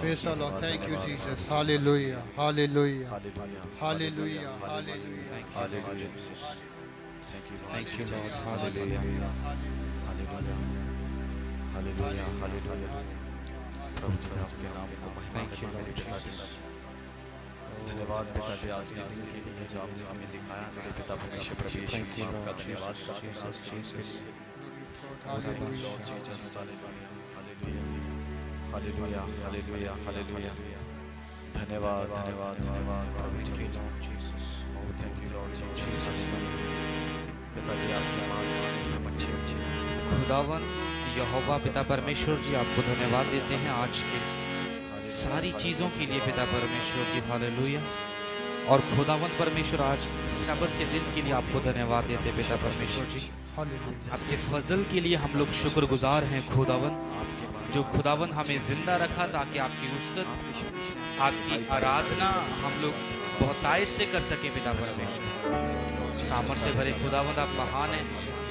Praise the Lord. Thank you, Jesus. Hallelujah. Hallelujah. Hallelujah. Hallelujah. Hallelujah. Thank you, Lord. Hallelujah. Hallelujah. Hallelujah. Hallelujah. प्रभु जी आपके नाम को महिमा दें मेरे पिताजी। धन्यवाद पिताजी आज के दिन के लिए जो आपने हमें दिखाया मेरे पिता परमेश्वर प्रभु यीशु मसीह आपका धन्यवाद करते हैं आज के दिन के लिए। Hallelujah. हालेलुया हालेलुया हालेलुया धन्यवाद धन्यवाद धन्यवाद प्रभु जी थैंक यू लॉर्ड जीसस पिताजी आपकी मान सब अच्छे अच्छे खुदावन यहोवा पिता परमेश्वर जी आपको धन्यवाद देते हैं आज के सारी चीजों के लिए पिता परमेश्वर जी हालेलुया। और खुदावन परमेश्वर आज शब्द के दिन के लिए आपको धन्यवाद देते हैं पिता परमेश्वर जी। आपके फजल के लिए हम लोग शुक्रगुजार हैं खुदावन, जो खुदावन हमें जिंदा रखा ताकि आपकी उस्तत आपकी आराधना हम लोग बहुतायत से कर सके पिता परमेश्वर। सामर्थ से भरे खुदावंद आप महान है,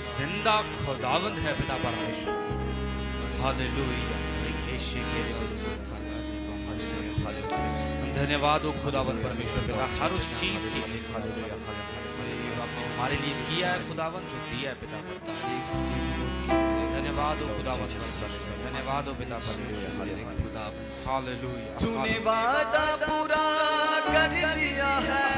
जिंदा खुदावंद है पिता परमेश्वर। हालेलुया। धन्यवाद हो खुदावंद परमेश्वर पिता हर उस चीज के लिए आपने हमारे लिए किया है खुदावंद, जो दिया है पिता परमेश्वर। धन्यवाद हो खुदावंद, धन्यवाद हो पिता परमेश्वर। हालेलुया। तूने वादा पूरा कर दिया है,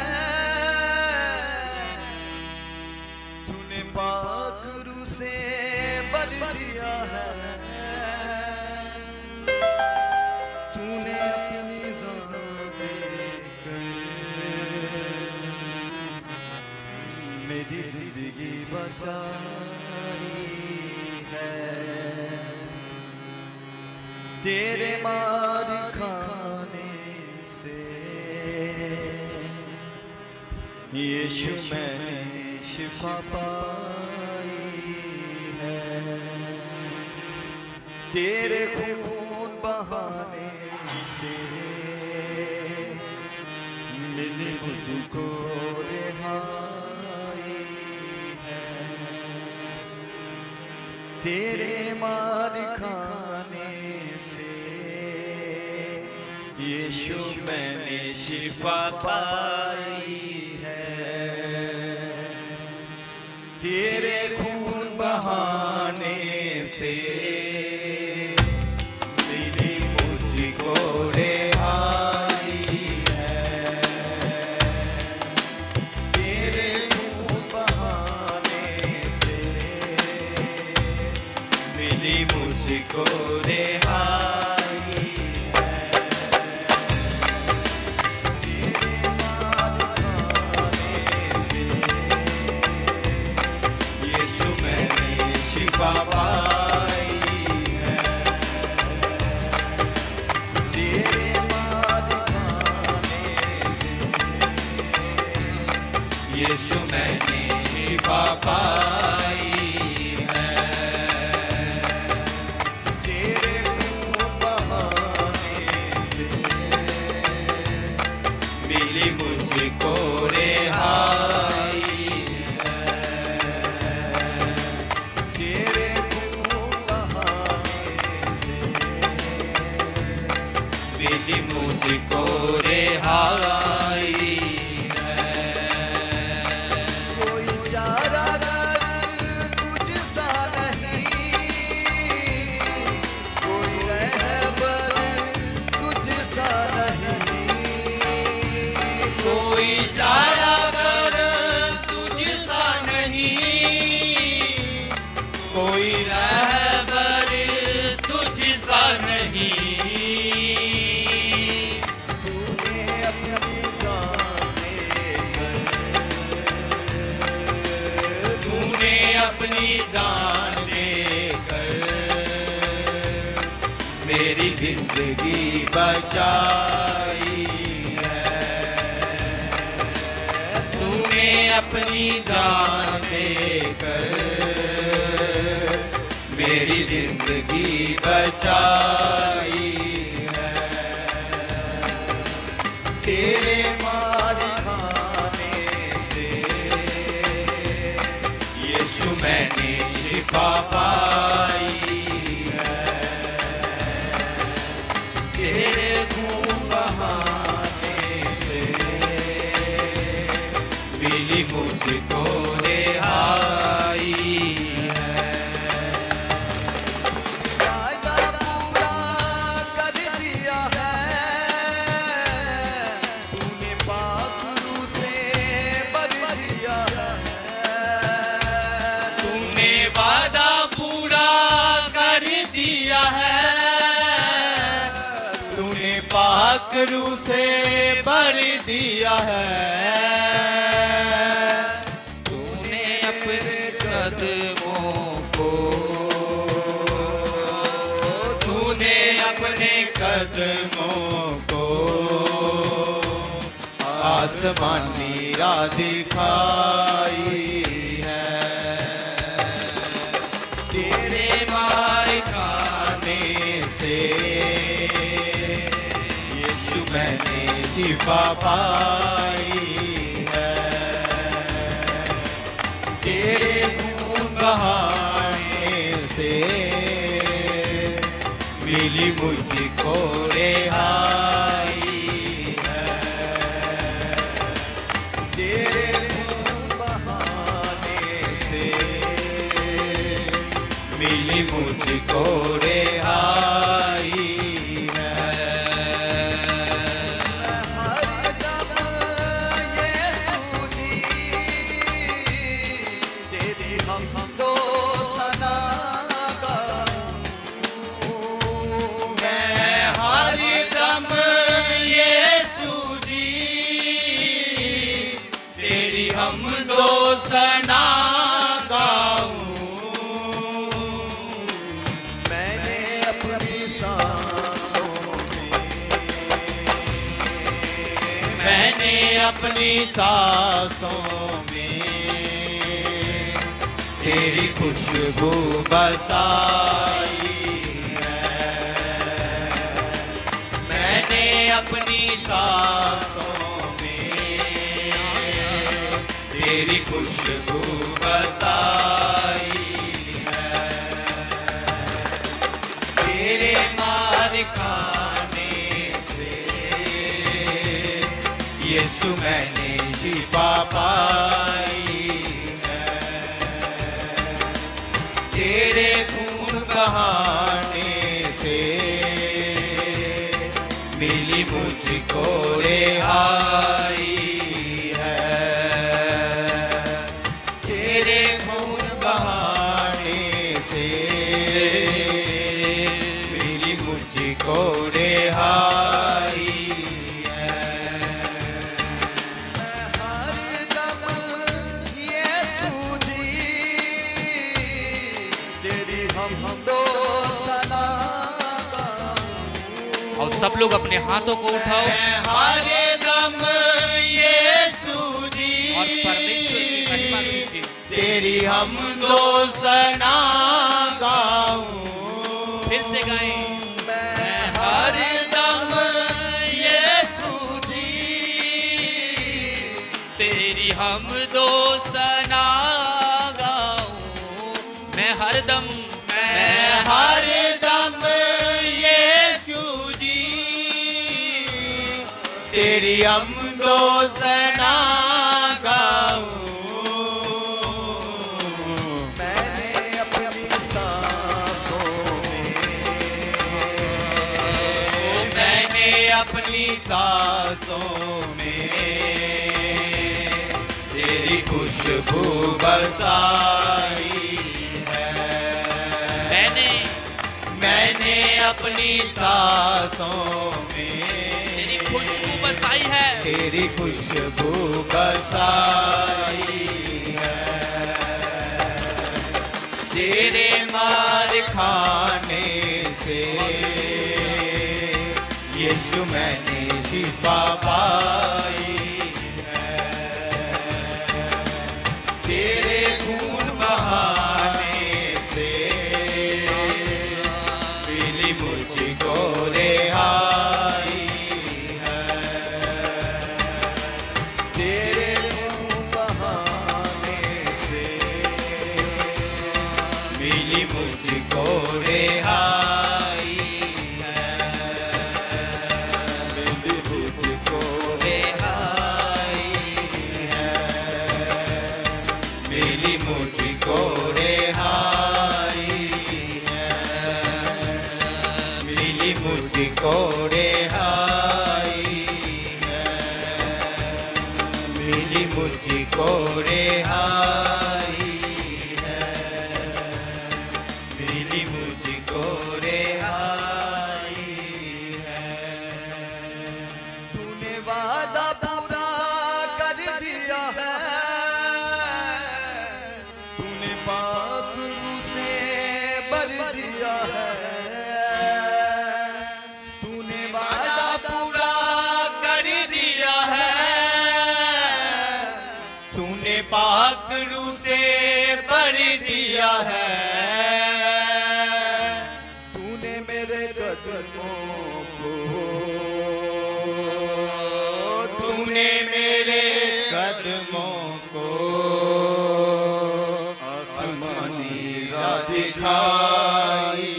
तूने पाक रूह से भर दिया है, तूने अपनी जान देकर मेरी जिंदगी बचाई है। तेरे मार खाने से यीशु मैंने शिफा पाई है। तेरे खून बहाने से मिली मुझको रिहाई है। तेरे मार खाने से यीशु मैंने शिफा पाई है। तेरे खून बहाने से मिली मुझको रिहाई है। तेरे खून बहाने से मिली मुझको रिहाई है। तेरे मार खाने से यीशु मैंने शिफा पाई है। तेरे मार खाने से यीशु मैंने शिफा पाई है। तेरे खून बहाने से मिली मुझको रिहाई है। तेरे खून बहाने से मिली मुझको रिहाई है। कोई चारागार तुझसा नहीं, कोई रहबर तुझसा नहीं, कोई चारागार तुझसा नहीं, कोई रहबर तुझसा नहीं। तूने अपनी जान देकर, तूने अपनी जान देकर मेरी जिंदगी बचाई है। तूने अपनी जान देकर मेरी जिंदगी बचाई है। तेरे मार खाने से यीशु मैंने शिफा पाई है। तेरे क्रू से भर दिया है, तूने अपने कदमों को, तूने अपने कदमों को आसमानी राह दिखाई है। तेरे मार खाने से यीशु मैंने शिफा पाई है। तेरे खून बहाने से मिली मुझको रिहाई है। तेरे खून बहाने से मिली मुझको रिहाई है। हर दम यीशु जी तेरी हम दो सना मैं हर दम यीशु जी तेरी हम दो सना गाऊं। मैंने अपनी सांसों में, मैंने अपनी सांसों में तेरी खुशबू बसाई है। मैंने अपनी सांसों में तेरी खुशबू बसाई है। तेरे मार खाने से यीशु मैंने शिफा पाई है। तेरे खून बहाने से मिली मुझको रिहाई है। तेरे खून बहाने से मिली मुझको रिहाई है। हर दम यीशु जी तेरी हम दो सना और सब लोग अपने हाथों को उठाओ हर दम यीशु जी और परमेश्वर की महिमा कीजिए। तेरी हम दो सना गाऊं। फिर से गाएं। मैं हर दम यीशु जी तेरी हम दो सना गाऊं। मैं हर दम, मैं हर दम यीशु जी तेरी हम दो सना गाऊं। मैंने अपनी सांसों में, मैंने अपनी सांसों में तेरी खुशबू बसाई है। मैंने अपनी सांसों में तेरी खुशबू बसाई है। तेरी खुशबू बसाई है। तेरे मार खाने से यीशु मैंने शिफा पाई है। तेरे खून बहाने से मिली मुझको रिहाई है। तेरे खून बहाने से मिली मुझको रिहाई है। मिली मुझको रिहाई है। मिली मुझको रिहाई है। मिली मुझको रिहाई है। मिली मुझको रिहाई है। मिली मुझको रिहाई है। अबरू से भर दिया है। तूने मेरे कदमों को, तूने मेरे कदमों को आसमानी राह दिखाई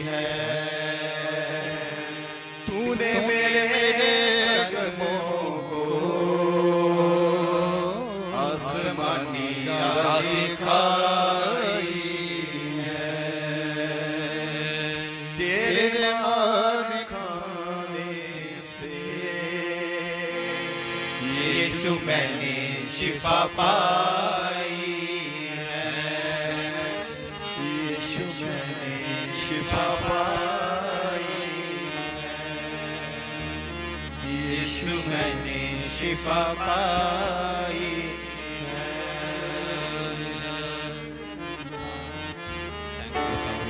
है। तूने मेरे कदमों को आसमानी राह दिखाई है। तेरे नाम खाने से यीशु मैंने शिफा पाई है। यीशु मैंने शिफा पाई है। यीशु मैंने शिफा पाई है।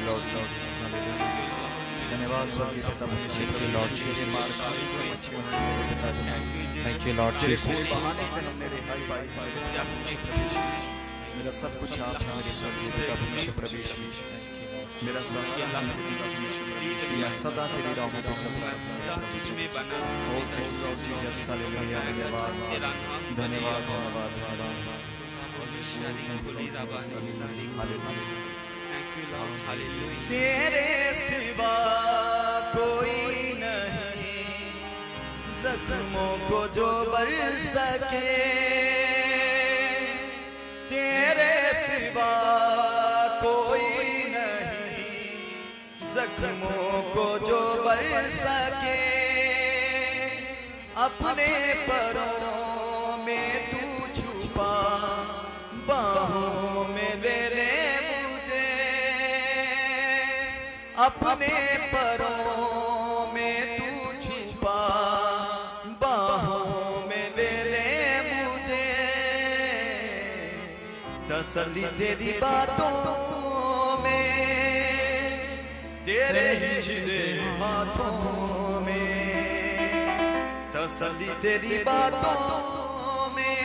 लॉर्ड जीसस, धन्यवाद स्वर्गीय पिता परमेश्वर, Lord Jesus, thank you lord Jesus. बहाने से हमने रिहाई पाई है। मेरा सब कुछ आप हैं मेरे स्वर्गीय पिता परमेश्वर प्रभु। मेरा सब या सदा तेरी राहों पे चलता है। ओ थैंक्स लॉर्ड जीसस, हालेलुया, धन्यवाद धन्यवाद धन्यवाद धन्यवाद। तेरे सिवा कोई नहीं जख्मों को जो भर सके। तेरे सिवा कोई नहीं जख्मों को जो भर सके। अपने परों में तू छुपा, बाहों में ले ले मुझे। अपने परों में तू छुपा, बाहों में ले ले मुझे। तसल्ली तेरी बातों में, तेरे ही छिले हाथों में। तसल्ली तेरी बातों में,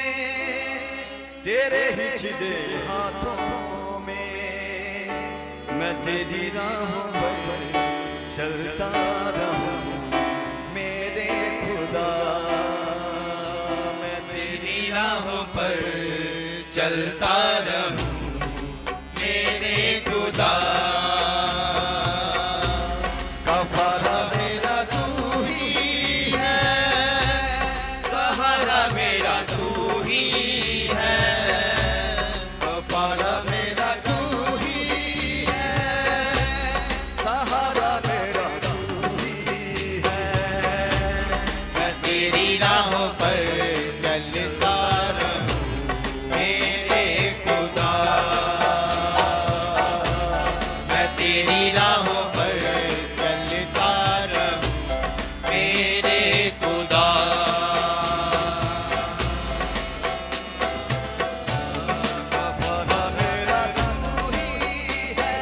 तेरे ही छिले हाथों में। मैं तेरी राहों पर चलता रहूं मेरे खुदा। मैं तेरी राहों पर चलता रहूं मेरे खुदा। कफारा मेरा तू ही है, सहारा मेरा तू ही है। कफारा मेरा तू ही है, सहारा मेरा तू ही है। मैं तेरी राहों पर चलता रहूं मेरे खुदा। मैं तेरी राहों पर चलता रहूं मेरे खुदा। कफारा मेरा तू ही है,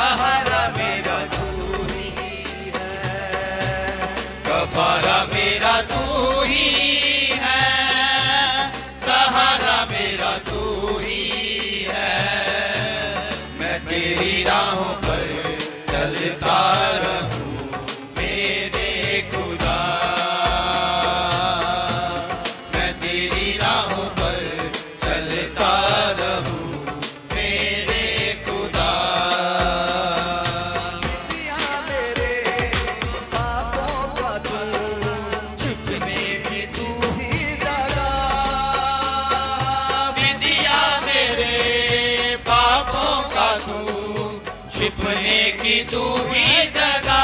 सहारा मेरा तू ही है। कफारा मेरा तू ही है, सहारा मेरा तू ही है। मैं तेरी राहों पर चलता रहूं मेरे खुदा। मैं तेरी राहों पर चलता रहूं मेरे खुदा। दिया मेरे पापों का तू, छुपने की तू ही जगह। विदिया मेरे पापों का तू, छिपने की तू ही जगह।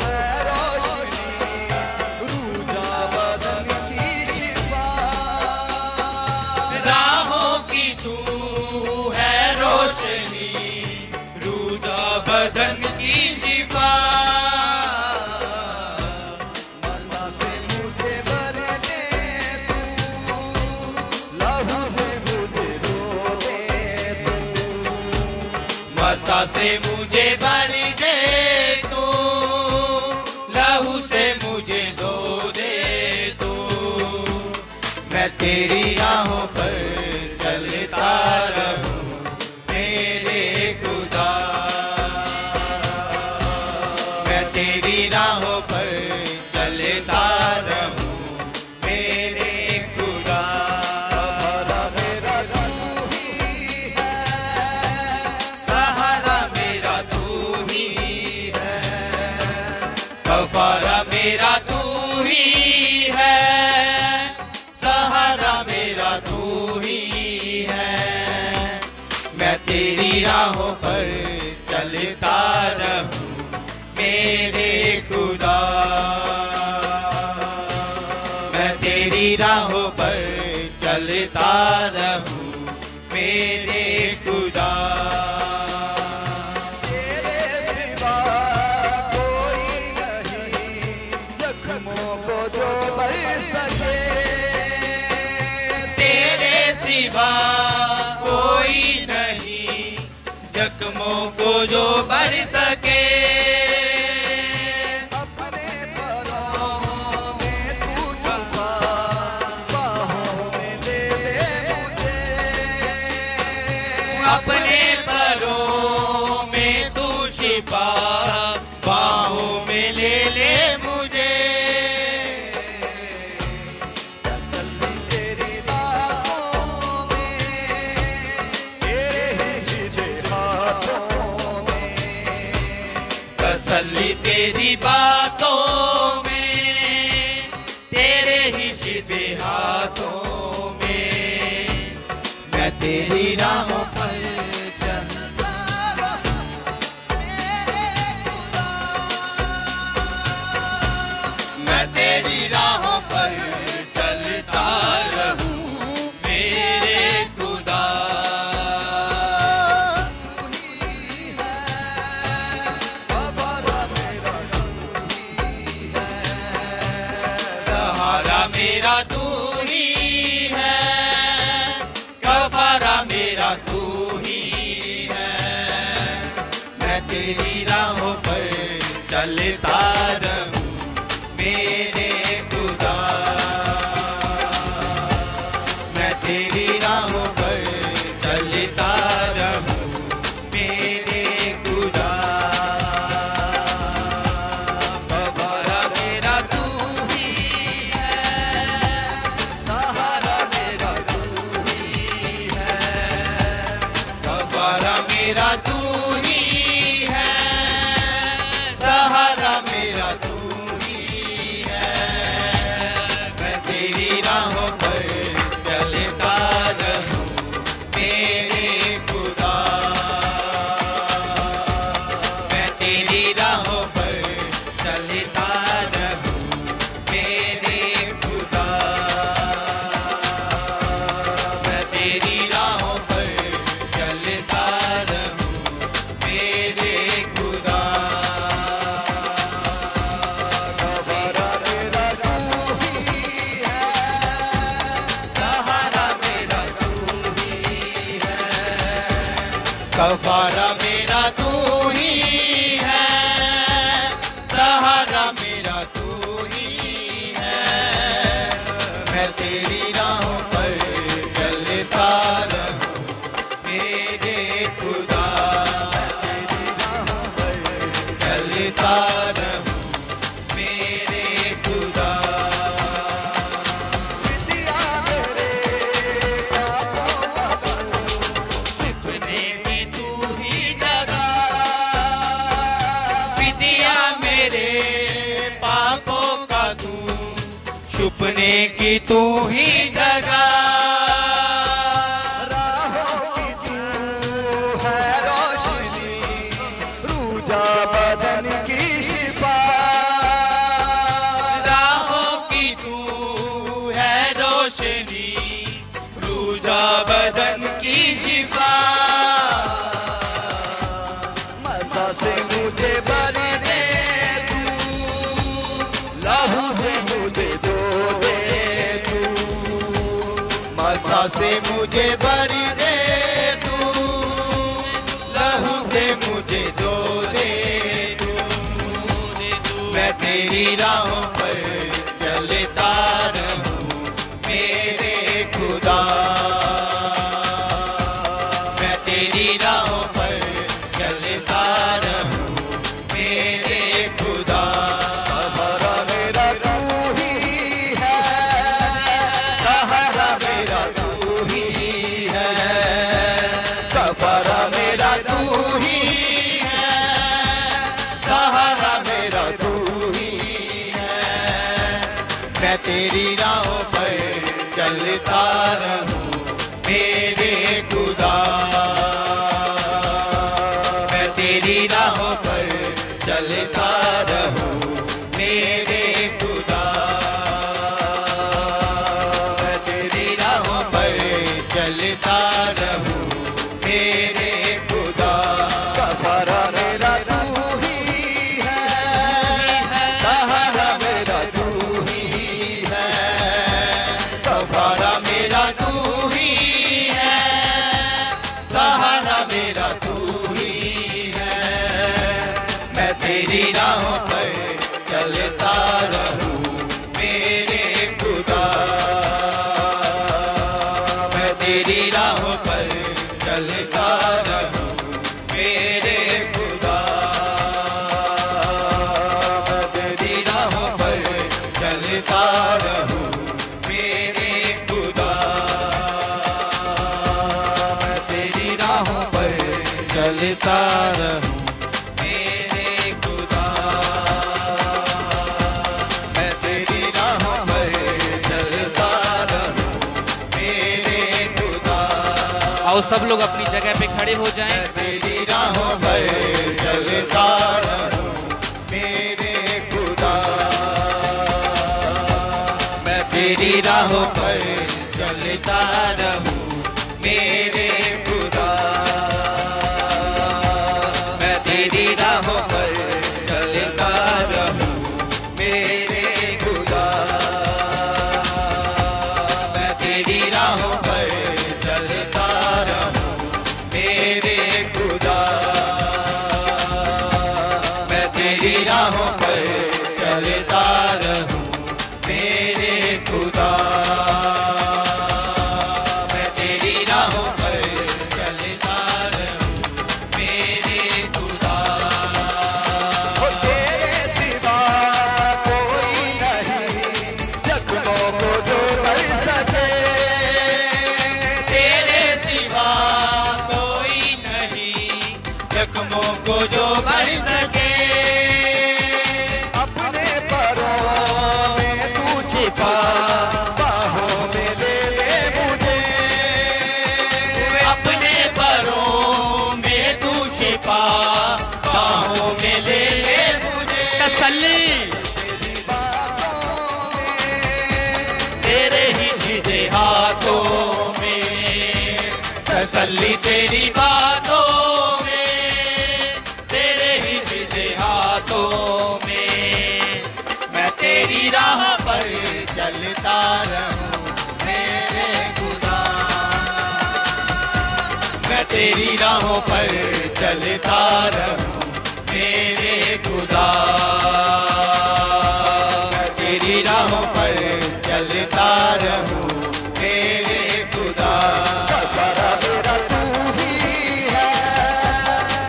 है रोशनी, रूजा बदन की शिफा। राहों की तू है रोशनी, रूजा बदन की शिफा। मसा से मुझे भर दे तू, लहू से मुझे धो दे तू। मसा से मुझे भर दे तू, लहू से मुझे धो दे तू। तेरी राहों पर चलता रहूं मेरे खुदा। मैं तेरी राहों पर चलता रहूं मेरे खुदा। कफारा मेरा तू ही है, सहारा मेरा तू ही है। मैं तेरी राहों पर चलता रहूं मेरे खुदा। मैं तेरी राहों पर चलता रहूं मेरे खुदा। कोई नहीं जख्मों को जो बढ़ सके। अपने परों में तू छुपा बाहों में ले ले मुझे। अपने परों में तू छिपा बाहों में ले ले मुझे। तसल्ली तेरी बातों में, तेरे ही शिफे हाथों में। मैं तेरी राहों पर चलता रहूं मेरे खुदा। मैं तेरी राहों पर चलता रहूं मेरे खुदा। मेरा तू ही है, कफारा मेरा तू ही है। मैं तेरी राहों पर चलता रहूं मेरे खुदा। मैं तेरी राहों पर चलता रहूं मेरे खुदा। कफारा मेरा तू ही है, सहारा मेरा तू ही है। कफारा मेरा तू ही है, सहारा मेरा तू ही है। मैं तेरी राहों पर चलता रहूं मेरे खुदा। मैं तेरी राहों पर चलता रहूं मेरे खुदा। मैं तेरी राहों पर चलता रहूं मेरे खुदा। कफारा मेरा तू ही है, सहारा मेरा तू ही है। कफारा मेरा तू ही है, सहारा मेरा तू ही है। मैं तेरी राहों पर चलता रहूं मेरे खुदा। तेरी राहों पर चलता रहूं मेरे खुदा। विद्या मेरे पापों का छिपने की तू ही जगह। विद्या मेरे पापों का तू छुपने की तू ही जगह। राहों की तू है रोशनी, रूजा बदन की शिफा। राहों की तू है रोशनी, रूजा बदन की शिफा। मसा से मुझे भर दे तू, लहू से मुझे धो दे तू। मसा से मुझे भर दे तू, लहू से मुझे धो दे तू। मैं तेरी राहों पर चलता रहूं मेरे तेरी राहों पर चलता रहूं मेरे खुदा। मैं तेरी राहों पर चलता रहूं मेरे खुदा। मैं तेरी राहों पर चलता रहूं मेरे खुदा। मैं तेरी राहों पर चलता रहूं मेरे खुदा। मैं तेरी राहों पर चलता रहूं मेरे खुदा। आओ सब लोग अपनी जगह पे खड़े हो जाएं। तेरी राहों पर चलता रहूं मेरे खुदा। मैं तेरी राहों पर चलता रहूं मेरे खुदा। मैं तेरी राहों पर चलता रहूं मेरे खुदा। मैं तेरी राहों पर चलता रहूं मेरे खुदा। मैं तेरी राहों पर चलता रहूं मेरे खुदा। मैं तेरी राहों पर चलता रहूं मेरे खुदा। ओ तेरे सिवा कोई नहीं जख्मों को जो भर सके। तेरे सिवा कोई नहीं जख्मों को जो भर सके। अपने परों में तू छिपा बाहों में ले ले मुझे। अपने परों में तू छिपा बाहों में ले ले मुझे। तसल्ली तेरे ही सीधे हाथों में तसल्ली तेरी बातों में। तेरे ही सीधे हाथों में मैं तेरी राह पर चलता रहूं मेरे खुदा। मैं तेरी राहों पर चलता रहूं मेरे खुदा। मैं तेरी राहों पर चलता रहूं मेरे खुदा। सहारा मेरा तू ही है,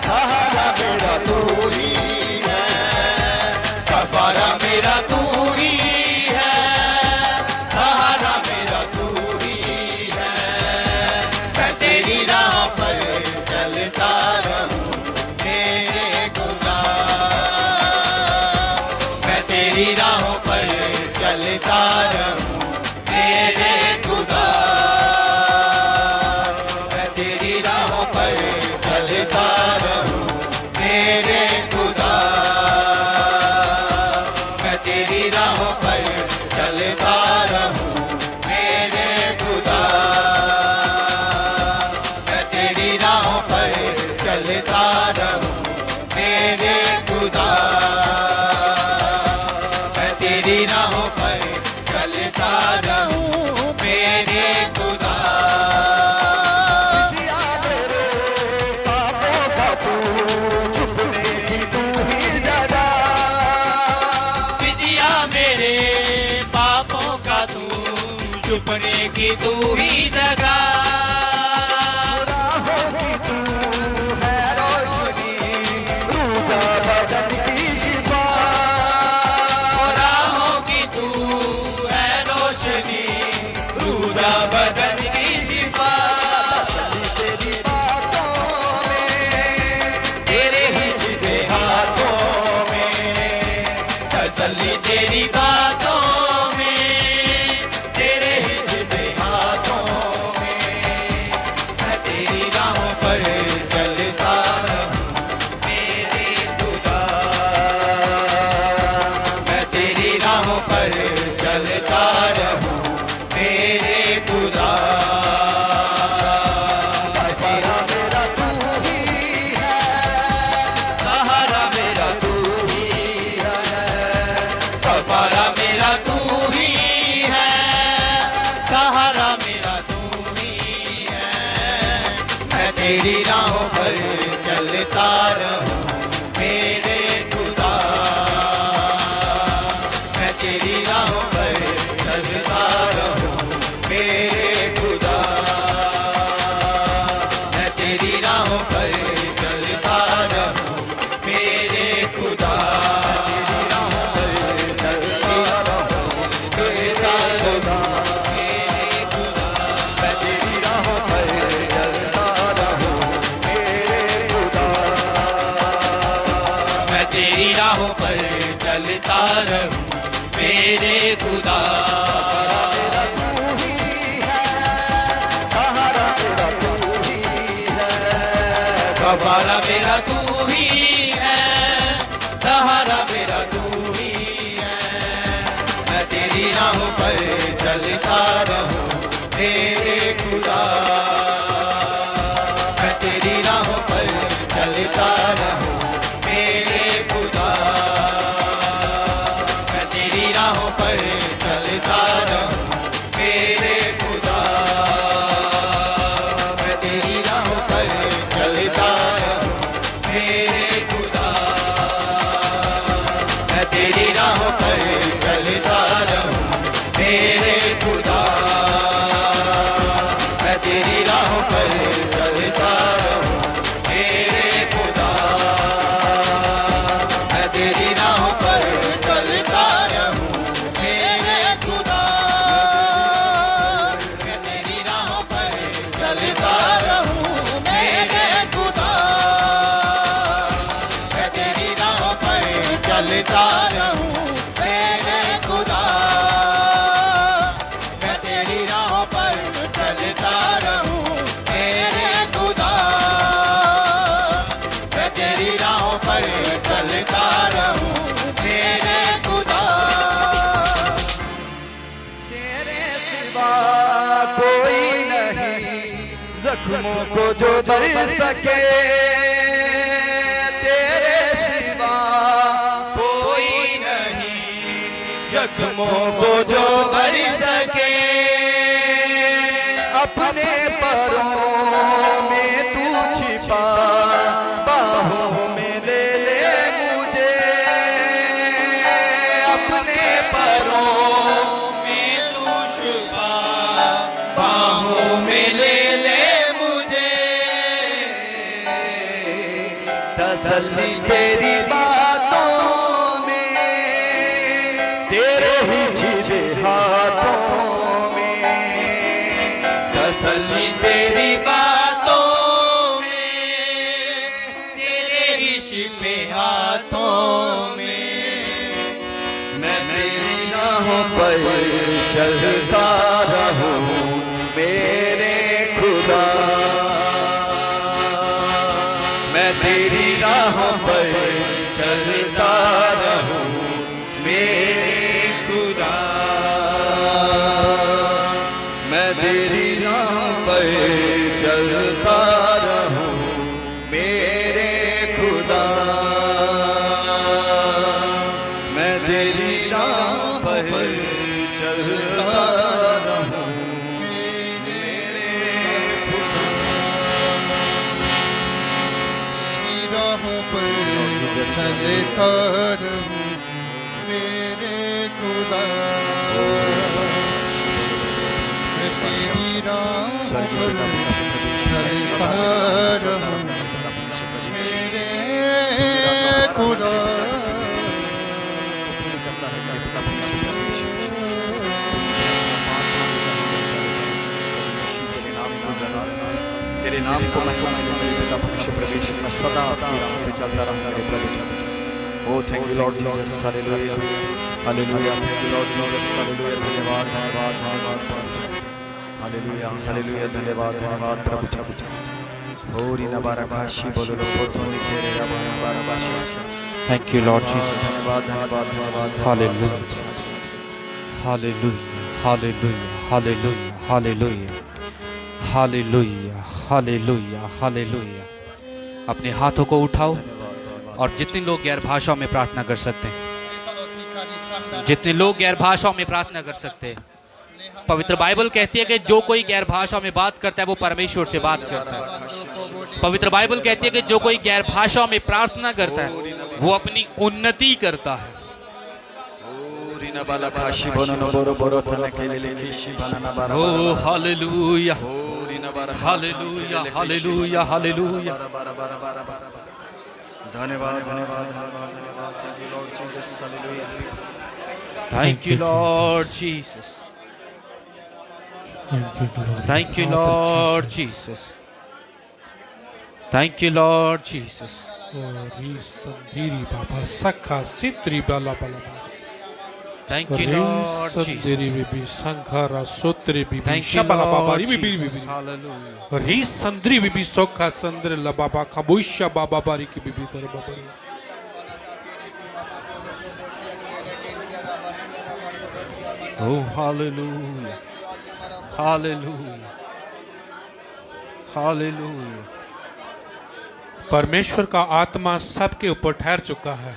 सहारा मेरा तू ही है, सहारा मेरा तू ही है, सहारा मेरा तू ही है। मैं तेरी राह पर चलता रहूं मेरे खुदा। मैं तेरी राहों पर चलता रहूं मेरे खुदा। मैं तेरी राहों पर चलता रहूं मेरे खुदा। मैं तेरी राहों पर चलता रहूं मेरे खुदा। मैं तेरी राहों पर चलता रहूं मेरे खुदा। मैं तेरी राहों पर चलता रहूं मेरे खुदा। विधिया मेरे पापों का तू छुपने की तू ही जगह। विधिया मेरे पापों का तू छुपने की तू ही जगह। राहों की तू है रोशनी, रूजा बदन की शिफा। राहों की तू है रोशनी, रूजा बदन की शिफा। तेरी बातों में तेरे ही सीधे हाथों में तसल्ली तेरी बातों में। तेरे ही सीधे हाथों रहूं मेरे खुदा। सहारा मेरा तू ही है, सहारा मेरा तू ही है। मैं तेरी राहों पर चलता रहूं मेरे खुदा। मैं तेरी राहों पर चलता रहूं मेरे खुदा। मैं तेरी राहों पर चलता रहूं मेरे खुदा। मैं तेरी राहों पर चलता रहूं मेरे खुदा। मैं तेरी राहों पर चलता रहूं मेरे खुदा। मैं तेरी राहों पर चलता रहूं मेरे खुदा। मैं तेरी राहों पर चलता रहूं मेरे खुदा। मैं तेरी राहों पर चलता रहूं मेरे खुदा। मैं तेरी राहों पर चलता रहूं मेरे खुदा। मैं तेरी राहों पर चलता रहूं मेरे खुदा। मैं तेरी राहों पर चलता रहूं मेरे खुदा। तेरे सिवा कोई नहीं जख्मों को जो भर सके। तेरे सिवा कोई नहीं जख्मों को जो भर सके। अपने परों में तू छिपा बाहों में ले ले मुझे। अपने परों में तू छिपा बाहों में ले ले मुझे। तसल्ली तेरी बातों में, तेरे ही छिपे हाथों में। तसल्ली तेरी बातों में, तेरे ही छिपे हाथों में। मैं तेरी राहों पर चलता रहूं मेरे खुदा। मैं तेरी राहों पर चलता रहूं मेरे खुदा। मैं तेरी राहों पर चलता रहूं मेरे खुदा। मैं तेरी राहों पर चलता रहूं मेरे खुदा। तेरी राहों पर चलता रहूं मेरे खुदा। मैं तेरी राहों पर चलता रहूं मेरे खुदा। तेरे नाम को महिमा मिले मेरे पिता परमेश्वर परमेश्वर। मैं सदा आपकी राह पे चलता रहूंगा हे प्रभु। Oh thank you lord Jesus, hallelujah hallelujah. Thank you lord Jesus, hallelujah. धन्यवाद धन्यवाद धन्यवाद हालेलुया हालेलुया। धन्यवाद धन्यवाद प्रभु। होरी नबारकाशी बोलो पोतो निखेरे रबाना बारबाशी। Thank you, Lord Jesus. धन्यवाद धन्यवाद धन्यवाद। Hallelujah. Hallelujah. Hallelujah. Hallelujah. Hallelujah. Hallelujah. Hallelujah. Hallelujah. अपने हाथों को उठाओ और जितने लोग गैर भाषाओं में प्रार्थना कर सकते हैं, जितने लोग गैर भाषाओं में प्रार्थना कर सकते हैं, पवित्र बाइबल कहती है कि जो कोई गैर भाषा में बात करता है वो परमेश्वर से बात करता है। पवित्र बाइबल कहती है कि जो कोई गैर भाषाओं में प्रार्थना करता है वो अपनी उन्नति करता है। ओ हालेलुया हालेलुया हालेलुया हालेलुया। धन्यवाद धन्यवाद धन्यवाद धन्यवाद। Thank you, Lord Jesus. Thank you, Lord Jesus. Thank you, Lord Jesus. Ori sandiri baba sakha sitri bala bala. Thank you, Lord Sandiri Jesus. bibi sanghara sotri bibi Thank you, shabala baba Lord ribi bibi Jesus. bibi. Hallelujah. Ri sandri bibi sokha sandri la baba kabusha baba bari ki bibi tar baba. Oh, hallelujah. Hallelujah. Hallelujah. परमेश्वर का आत्मा सबके ऊपर ठहर चुका है।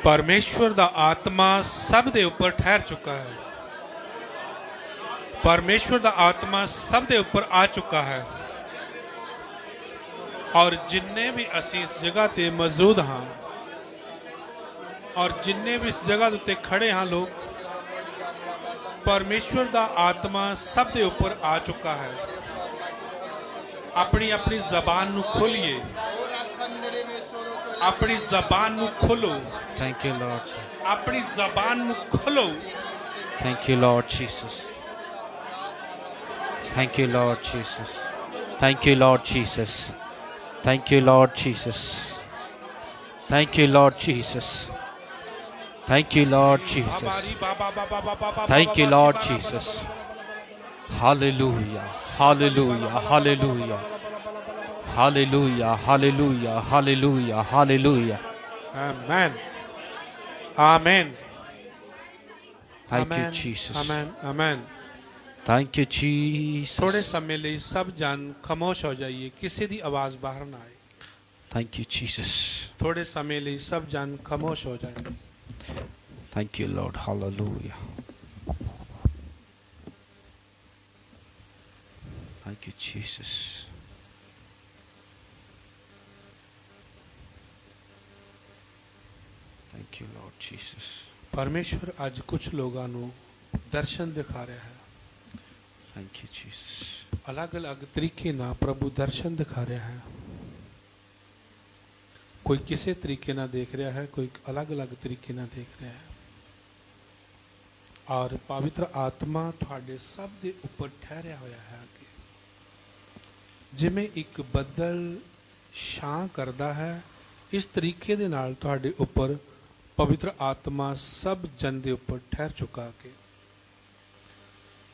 परमेश्वर का आत्मा सब दे ऊपर ठहर चुका है। परमेश्वर का आत्मा सब दे ऊपर आ चुका है। और जिन्ने भी असी इस जगह ते मौजूद हाँ और जिन्ने भी इस जगह उत्ते खड़े हाँ लोग, परमेश्वर का आत्मा सब दे ऊपर आ चुका है। अपनी अपनी जबान नु खोलिए, अपनी जबान नु खोलो, Thank you, Lord. अपनी जबान नु खोलो। Thank you, Lord Jesus. Thank you, Lord Jesus. Thank you, Lord Jesus. Thank you, Lord Jesus. Thank you, Lord Jesus. Thank you, Lord Jesus. Thank you, Lord Jesus. Hallelujah. Hallelujah. Hallelujah. Hallelujah. Hallelujah. Hallelujah. Hallelujah. Amen. Amen. Thank you, Amen. Jesus. Amen. Amen. Thank you, Jesus. थोड़े समय लिए सब जन खामोश हो जाइए, किसी दी आवाज बाहर ना आए। Thank you, Jesus. थोड़े समय लिए सब जन खामोश हो जाए। Thank you, Lord. Hallelujah. Thank you, Jesus. Thank you, Lord Jesus. परमेश्वर आज कुछ लोगों ਨੂੰ ਦਰਸ਼ਨ ਦਿਖਾ ਰਿਹਾ ਹੈ। Thank you, Jesus. अलग-अलग तरीके ਨਾਲ प्रभु दर्शन दिखा रहा है। कोई किसी तरीके ਨਾਲ देख रहा है, कोई अलग-अलग तरीके ਨਾਲ देख रहा है। और पवित्र आत्मा ਤੁਹਾਡੇ ਸਭ ਦੇ ਉੱਪਰ ਠਹਿਰਿਆ ਹੋਇਆ ਹੈ ਕਿ ਜਿਵੇਂ ਇੱਕ ਬੱਦਲ ਛਾਂ ਕਰਦਾ ਹੈ, ਇਸ ਤਰੀਕੇ ਦੇ ਨਾਲ ਤੁਹਾਡੇ ਉੱਪਰ पवित्र आत्मा सब जन के ऊपर ठहर चुका के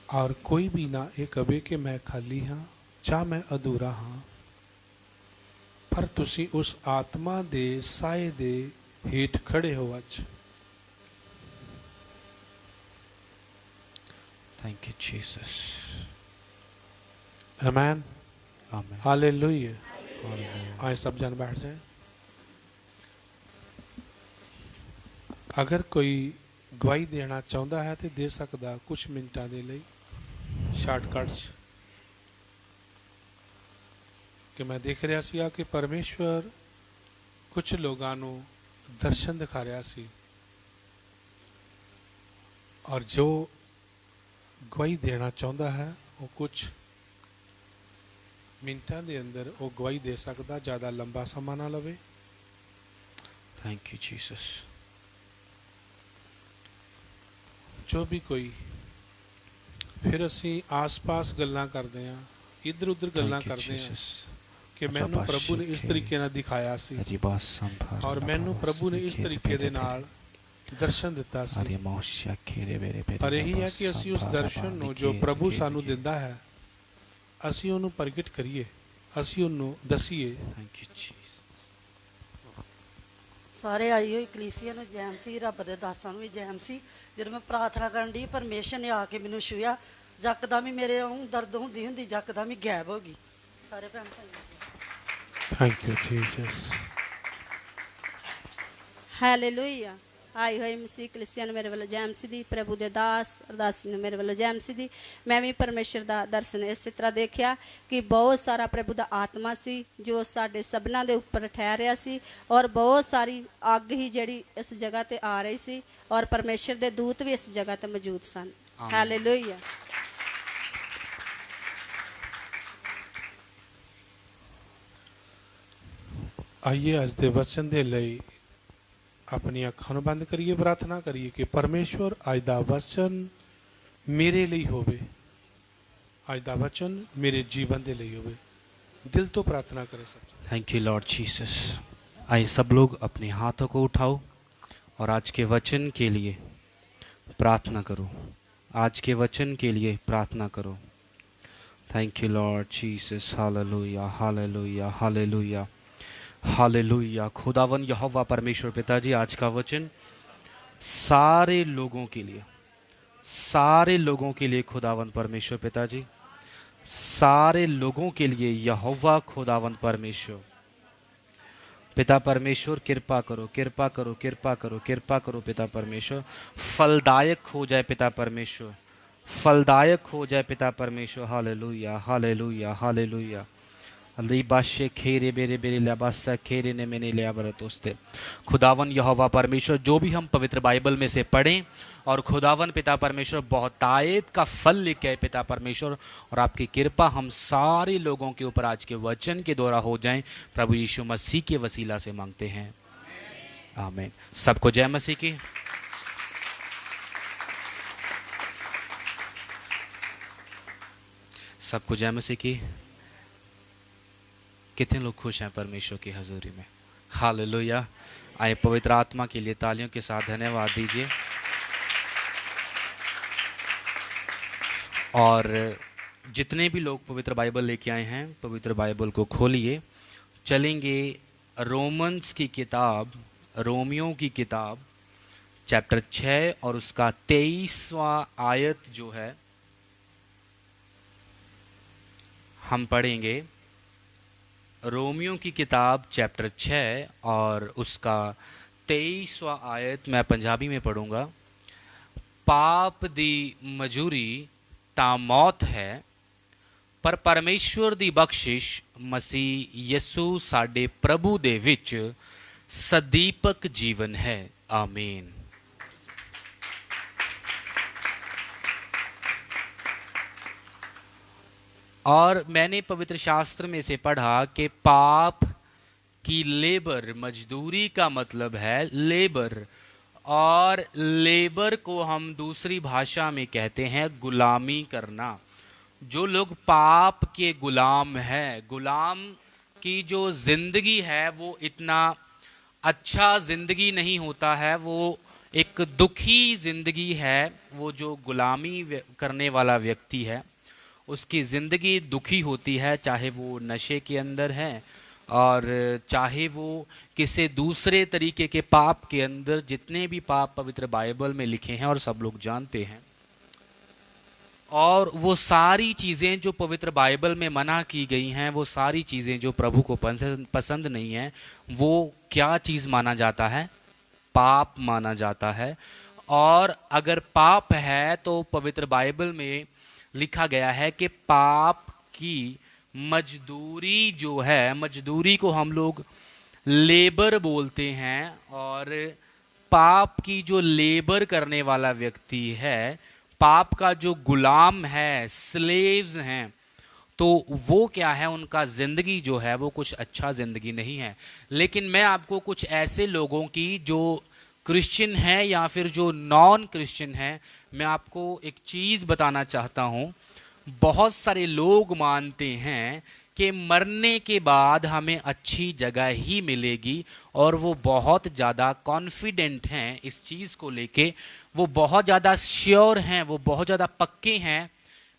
और कोई भी ना ये कहे कि मैं खाली हाँ या मैं अधूरा हाँ, पर तुसी उस आत्मा दे साए दे हेठ खड़े हो अज। Thank you, Jesus. आमीन। Amen. हालेलुया। Hallelujah. आए सब जन बैठ जाए। अगर कोई गवाही देना चाहता है तो दे सकता कुछ मिनटों के लिए शॉर्टकट कि मैं देख रहा सी कि परमेश्वर कुछ लोगों को दर्शन दिखा रहा सी और जो गवाही देना चाहता है वो कुछ मिनटों के अंदर वो गवाही दे सकता, ज़्यादा लंबा समा ना लवे। Thank you, Jesus. जो भी कोई फिर असी आस पास गल्लां करते हैं, इधर उधर गल्लां Thank you, करते हैं Jesus. कि मैनू प्रभु ने इस तरीके नाल दिखाया सी और मैनू प्रभु ने इस तरीके दे नाल दर्शन दिता सी। पर यही है कि असी उस दर्शन नू जो प्रभु सानू दिंदा है असी उन्हें प्रगट करिए, असी उन्हें दसीए। Thank you, Jesus. ਸਾਰੇ ਆਈ ਹੋਈ ਕਲੀਸੀਆ ਨੂੰ ਜੈਮ ਸੀ, ਰੱਬ ਦੇ ਦਾਸਾਂ ਨੂੰ ਵੀ ਜੈਮ ਸੀ। ਜਦੋਂ ਮੈਂ ਪ੍ਰਾਰਥਨਾ ਕਰਨ ਦੀ ਪਰਮੇਸ਼ਰ ਨੇ ਆ ਕੇ ਮੈਨੂੰ ਛੂਇਆ, ਜੱਕਦਮ ਹੀ ਮੇਰੇ ਉਹ ਦਰਦ ਹੁੰਦੀ ਹੁੰਦੀ ਜੱਕਦਮ ਹੀ ਗਾਇਬ ਹੋ ਗਈ। ਸਾਰੇ ਭੈਣ ਭਾਈ थैंक यू जीसस। ਹਾਲੇਲੂਇਆ। ਆਈ ਹੋਈ ਮਸੀਹ ਕਲੀਸਿਆ ਨੂੰ ਮੇਰੇ ਵੱਲੋਂ ਜੈ ਮਸੀਹ ਦੀ, ਪ੍ਰਭੂ ਦੇ ਦਾਸ ਅਰਦਾਸੀ ਨੂੰ ਮੇਰੇ ਵੱਲੋਂ ਜੈ ਮਸੀਹ ਦੀ। ਮੈਂ ਵੀ ਪਰਮੇਸ਼ਰ ਦਾ ਦਰਸ਼ਨ ਇਸੇ ਤਰ੍ਹਾਂ ਦੇਖਿਆ ਕਿ ਬਹੁਤ ਸਾਰਾ ਪ੍ਰਭੂ ਦਾ ਆਤਮਾ ਸੀ ਜੋ ਸਾਡੇ ਸਭਨਾਂ ਦੇ ਉੱਪਰ ਠਹਿਰਿਆ ਸੀ ਔਰ ਬਹੁਤ ਸਾਰੀ ਅੱਗ ਹੀ ਜਿਹੜੀ ਇਸ ਜਗ੍ਹਾ ਤੇ ਆ ਰਹੀ ਸੀ ਔਰ ਪਰਮੇਸ਼ਰ ਦੇ ਦੂਤ ਵੀ ਇਸ ਜਗ੍ਹਾ ਤੇ ਮੌਜੂਦ ਸਨ। ਹਾਲੇਲੂਇਆ। आइए अज दे वचन दे लई अपनी अखां नूं बंद करिए, प्रार्थना करिए कि परमेश्वर अज दा वचन मेरे लिए होवे, अज दा वचन मेरे जीवन दे लिए होवे। दिल तो प्रार्थना करें सब। Thank you lord Jesus. आइए सब लोग अपने हाथों को उठाओ और आज के वचन के लिए प्रार्थना करो। आज के वचन के लिए प्रार्थना करो। Thank you lord Jesus. Hallelujah, hallelujah, hallelujah, hallelujah. खुदावन यहोवा परमेश्वर पिताजी, आज का वचन सारे लोगों के लिए, सारे लोगों के लिए खुदावन परमेश्वर पिताजी, सारे लोगों के लिए यहोवा खुदावन परमेश्वर पिता परमेश्वर, कृपा करो, कृपा करो, कृपा करो, कृपा करो पिता परमेश्वर। फलदायक हो जाए पिता परमेश्वर, फलदायक हो जाए पिता परमेश्वर। Hallelujah, hallelujah, hallelujah. लिबाशे खेरे बेरे बेरे लबासा खेरे ने मैंने लिया बरतोस्ते। खुदावन यहोवा परमेश्वर, जो भी हम पवित्र बाइबल में से पढ़ें और खुदावन पिता परमेश्वर बहुतायत का फल लेके आए पिता परमेश्वर, और आपकी कृपा हम सारे लोगों के ऊपर आज के वचन के द्वारा हो जाएं, प्रभु यीशु मसीह के वसीला से मांगते हैं, आमीन। सबको जय मसीह की। सबको जय मसीह की। कितने लोग खुश हैं परमेश्वर की हजूरी में? हालेलुया। आए पवित्र आत्मा के लिए तालियों के साथ धन्यवाद दीजिए। और जितने भी लोग पवित्र बाइबल लेके आए हैं, पवित्र बाइबल को खोलिए। चलेंगे रोमन्स की किताब, रोमियो की किताब चैप्टर 6 और उसका 23वां आयत जो है हम पढ़ेंगे। रोमियो की किताब चैप्टर 6 और उसका 23वां आयत मैं पंजाबी में पढ़ूंगा। पाप दी मजूरी ता मौत है, पर परमेश्वर दी बख्शिश मसीह यसू साडे प्रभु दे विच सदीपक जीवन है, आमीन। और मैंने पवित्र शास्त्र में से पढ़ा कि पाप की लेबर, मजदूरी का मतलब है लेबर, और लेबर को हम दूसरी भाषा में कहते हैं गुलामी करना। जो लोग पाप के गुलाम हैं, गुलाम की जो जिंदगी है वो इतना अच्छा जिंदगी नहीं होता है, वो एक दुखी जिंदगी है। वो जो गुलामी करने वाला व्यक्ति है उसकी ज़िंदगी दुखी होती है, चाहे वो नशे के अंदर है और चाहे वो किसी दूसरे तरीके के पाप के अंदर। जितने भी पाप पवित्र बाइबल में लिखे हैं और सब लोग जानते हैं, और वो सारी चीज़ें जो पवित्र बाइबल में मना की गई हैं, वो सारी चीज़ें जो प्रभु को पसंद नहीं है, वो क्या चीज़ माना जाता है? पाप माना जाता है। और अगर पाप है तो पवित्र बाइबल में लिखा गया है कि पाप की मजदूरी जो है, मजदूरी को हम लोग लेबर बोलते हैं, और पाप की जो लेबर करने वाला व्यक्ति है, पाप का जो गुलाम है, स्लेव्स हैं, तो वो क्या है? उनका जिंदगी जो है वो कुछ अच्छा जिंदगी नहीं है। लेकिन मैं आपको कुछ ऐसे लोगों की जो क्रिश्चियन है या फिर जो नॉन क्रिश्चियन है, मैं आपको एक चीज़ बताना चाहता हूँ। बहुत सारे लोग मानते हैं कि मरने के बाद हमें अच्छी जगह ही मिलेगी, और वो बहुत ज़्यादा कॉन्फिडेंट हैं इस चीज़ को लेके, वो बहुत ज़्यादा श्योर हैं, वो बहुत ज़्यादा पक्के हैं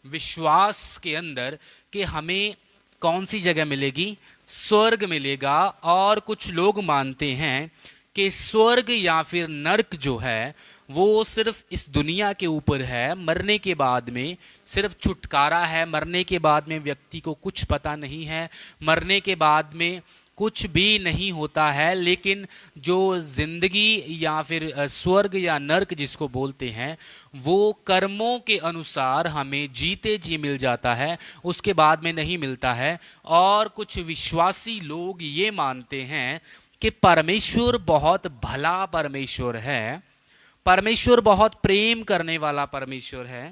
विश्वास के अंदर कि हमें कौन सी जगह मिलेगी? स्वर्ग मिलेगा। और कुछ लोग मानते हैं कि स्वर्ग या फिर नर्क जो है वो सिर्फ इस दुनिया के ऊपर है, मरने के बाद में सिर्फ छुटकारा है, मरने के बाद में व्यक्ति को कुछ पता नहीं है, मरने के बाद में कुछ भी नहीं होता है। लेकिन जो जिंदगी या फिर स्वर्ग या नर्क जिसको बोलते हैं, वो कर्मों के अनुसार हमें जीते जी मिल जाता है, उसके बाद में नहीं मिलता है। और कुछ विश्वासी लोग ये मानते हैं कि परमेश्वर बहुत भला परमेश्वर है, परमेश्वर बहुत प्रेम करने वाला परमेश्वर है,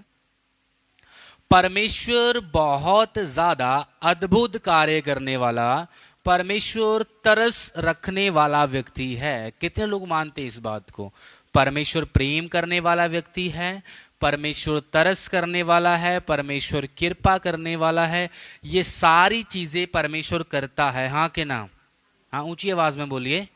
परमेश्वर बहुत ज्यादा अद्भुत कार्य करने वाला, परमेश्वर तरस रखने वाला व्यक्ति है। कितने लोग मानते हैं इस बात को? परमेश्वर प्रेम करने वाला व्यक्ति है, परमेश्वर तरस करने वाला है, परमेश्वर कृपा करने वाला है। ये सारी चीजें परमेश्वर करता है, हाँ कि ना? हाँ, ऊंची आवाज में बोलिए।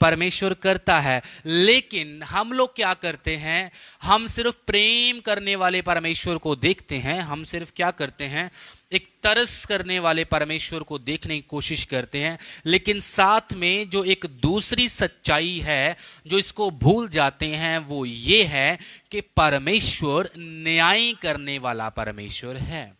परमेश्वर करता है। लेकिन हम लोग क्या करते हैं, हम सिर्फ प्रेम करने वाले परमेश्वर को देखते हैं। हम सिर्फ क्या करते हैं, एक तरस करने वाले परमेश्वर को देखने की कोशिश करते हैं। लेकिन साथ में जो एक दूसरी सच्चाई है जो इसको भूल जाते हैं, वो ये है कि परमेश्वर न्याय करने वाला परमेश्वर है।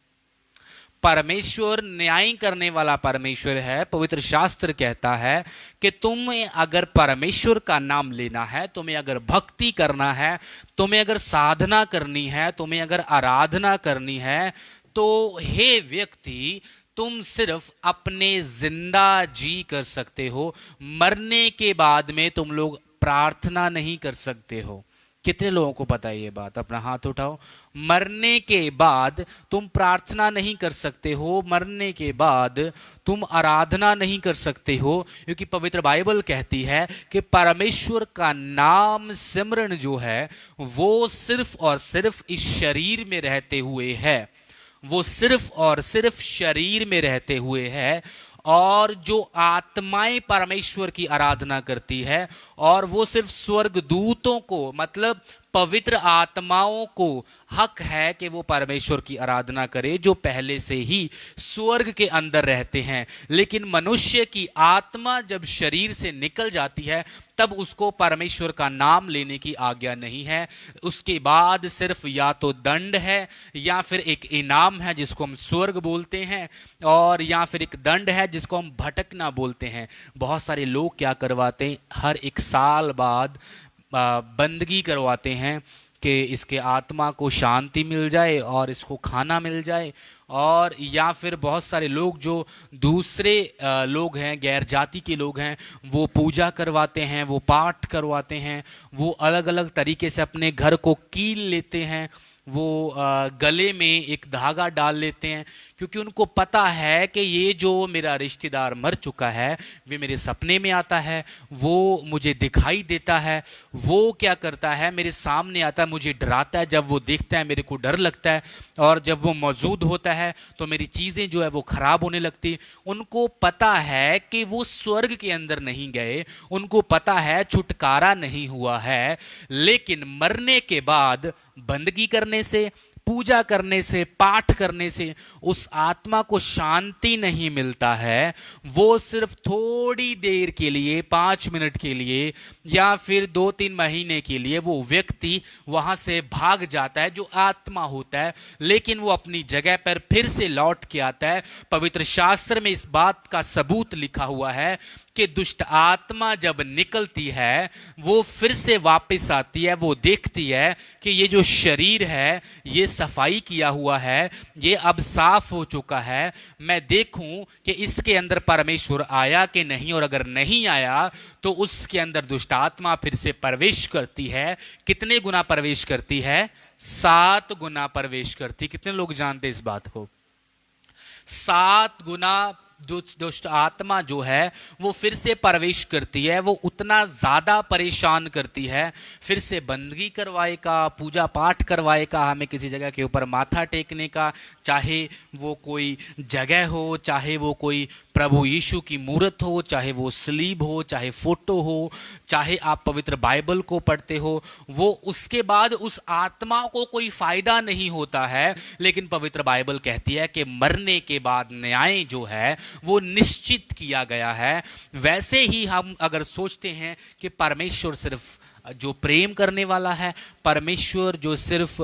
परमेश्वर न्याय करने वाला परमेश्वर है। पवित्र शास्त्र कहता है कि तुम्हें अगर परमेश्वर का नाम लेना है, तुम्हें अगर भक्ति करना है, तुम्हें अगर साधना करनी है, तुम्हें अगर आराधना करनी है, तो हे व्यक्ति, तुम सिर्फ अपने जिंदा जी कर सकते हो। मरने के बाद में तुम लोग प्रार्थना नहीं कर सकते हो। कितने लोगों को पता है ये बात? अपना हाथ उठाओ। मरने के बाद तुम प्रार्थना नहीं कर सकते हो, मरने के बाद तुम आराधना नहीं कर सकते हो, क्योंकि पवित्र बाइबल कहती है कि परमेश्वर का नाम सिमरन जो है वो सिर्फ और सिर्फ इस शरीर में रहते हुए है। वो सिर्फ और सिर्फ शरीर में रहते हुए है। और जो आत्माएं परमेश्वर की आराधना करती है, और वो सिर्फ स्वर्गदूतों को, मतलब पवित्र आत्माओं को हक है कि वो परमेश्वर की आराधना करे, जो पहले से ही स्वर्ग के अंदर रहते हैं। लेकिन मनुष्य की आत्मा जब शरीर से निकल जाती है, तब उसको परमेश्वर का नाम लेने की आज्ञा नहीं है। उसके बाद सिर्फ या तो दंड है, या फिर एक इनाम है जिसको हम स्वर्ग बोलते हैं, और या फिर एक दंड है जिसको हम भटकना बोलते हैं। बहुत सारे लोग क्या करवाते हैं, हर एक साल बाद बंदगी करवाते हैं कि इसके आत्मा को शांति मिल जाए और इसको खाना मिल जाए। और या फिर बहुत सारे लोग जो दूसरे लोग हैं, गैर जाति के लोग हैं, वो पूजा करवाते हैं, वो पाठ करवाते हैं, वो अलग अलग तरीके से अपने घर को कील लेते हैं, वो गले में एक धागा डाल लेते हैं, क्योंकि उनको पता है कि ये जो मेरा रिश्तेदार मर चुका है, वे मेरे सपने में आता है, वो मुझे दिखाई देता है, वो क्या करता है, मेरे सामने आता है, मुझे डराता है। जब वो देखता है मेरे को डर लगता है, और जब वो मौजूद होता है तो मेरी चीज़ें जो है वो खराब होने लगती। उनको पता है कि वो स्वर्ग के अंदर नहीं गए, उनको पता है छुटकारा नहीं हुआ है। लेकिन मरने के बाद बंदगी करने से, पूजा करने से, पाठ करने से उस आत्मा को शांति नहीं मिलता है। वो सिर्फ थोड़ी देर के लिए, 5 मिनट के लिए या फिर 2-3 महीने के लिए वो व्यक्ति वहां से भाग जाता है, जो आत्मा होता है, लेकिन वो अपनी जगह पर फिर से लौट के आता है। पवित्र शास्त्र में इस बात का सबूत लिखा हुआ है कि दुष्ट आत्मा जब निकलती है, वो फिर से वापस आती है। वो देखती है कि ये जो शरीर है ये सफाई किया हुआ है, ये अब साफ हो चुका है, मैं देखूं कि इसके अंदर परमेश्वर आया कि नहीं, और अगर नहीं आया तो उसके अंदर दुष्ट आत्मा फिर से प्रवेश करती है। कितने गुना प्रवेश करती है? 7 गुना प्रवेश करती। कितने लोग जानते इस बात को? 7 गुना दुष्ट आत्मा जो है वो फिर से प्रवेश करती है। वो उतना ज्यादा परेशान करती है, फिर से बंदगी करवाएगा, पूजा पाठ करवाएगा, हमें किसी जगह के ऊपर माथा टेकने का, चाहे वो कोई जगह हो, चाहे वो कोई प्रभु यीशु की मूर्त हो, चाहे वो स्लीब हो, चाहे फोटो हो, चाहे आप पवित्र बाइबल को पढ़ते हो। वो उसके बाद उस आत्मा को कोई फायदा नहीं होता है। लेकिन पवित्र बाइबल कहती है कि मरने के बाद न्याय जो है वो निश्चित किया गया है। वैसे ही हम अगर सोचते हैं कि परमेश्वर सिर्फ जो प्रेम करने वाला है, परमेश्वर जो सिर्फ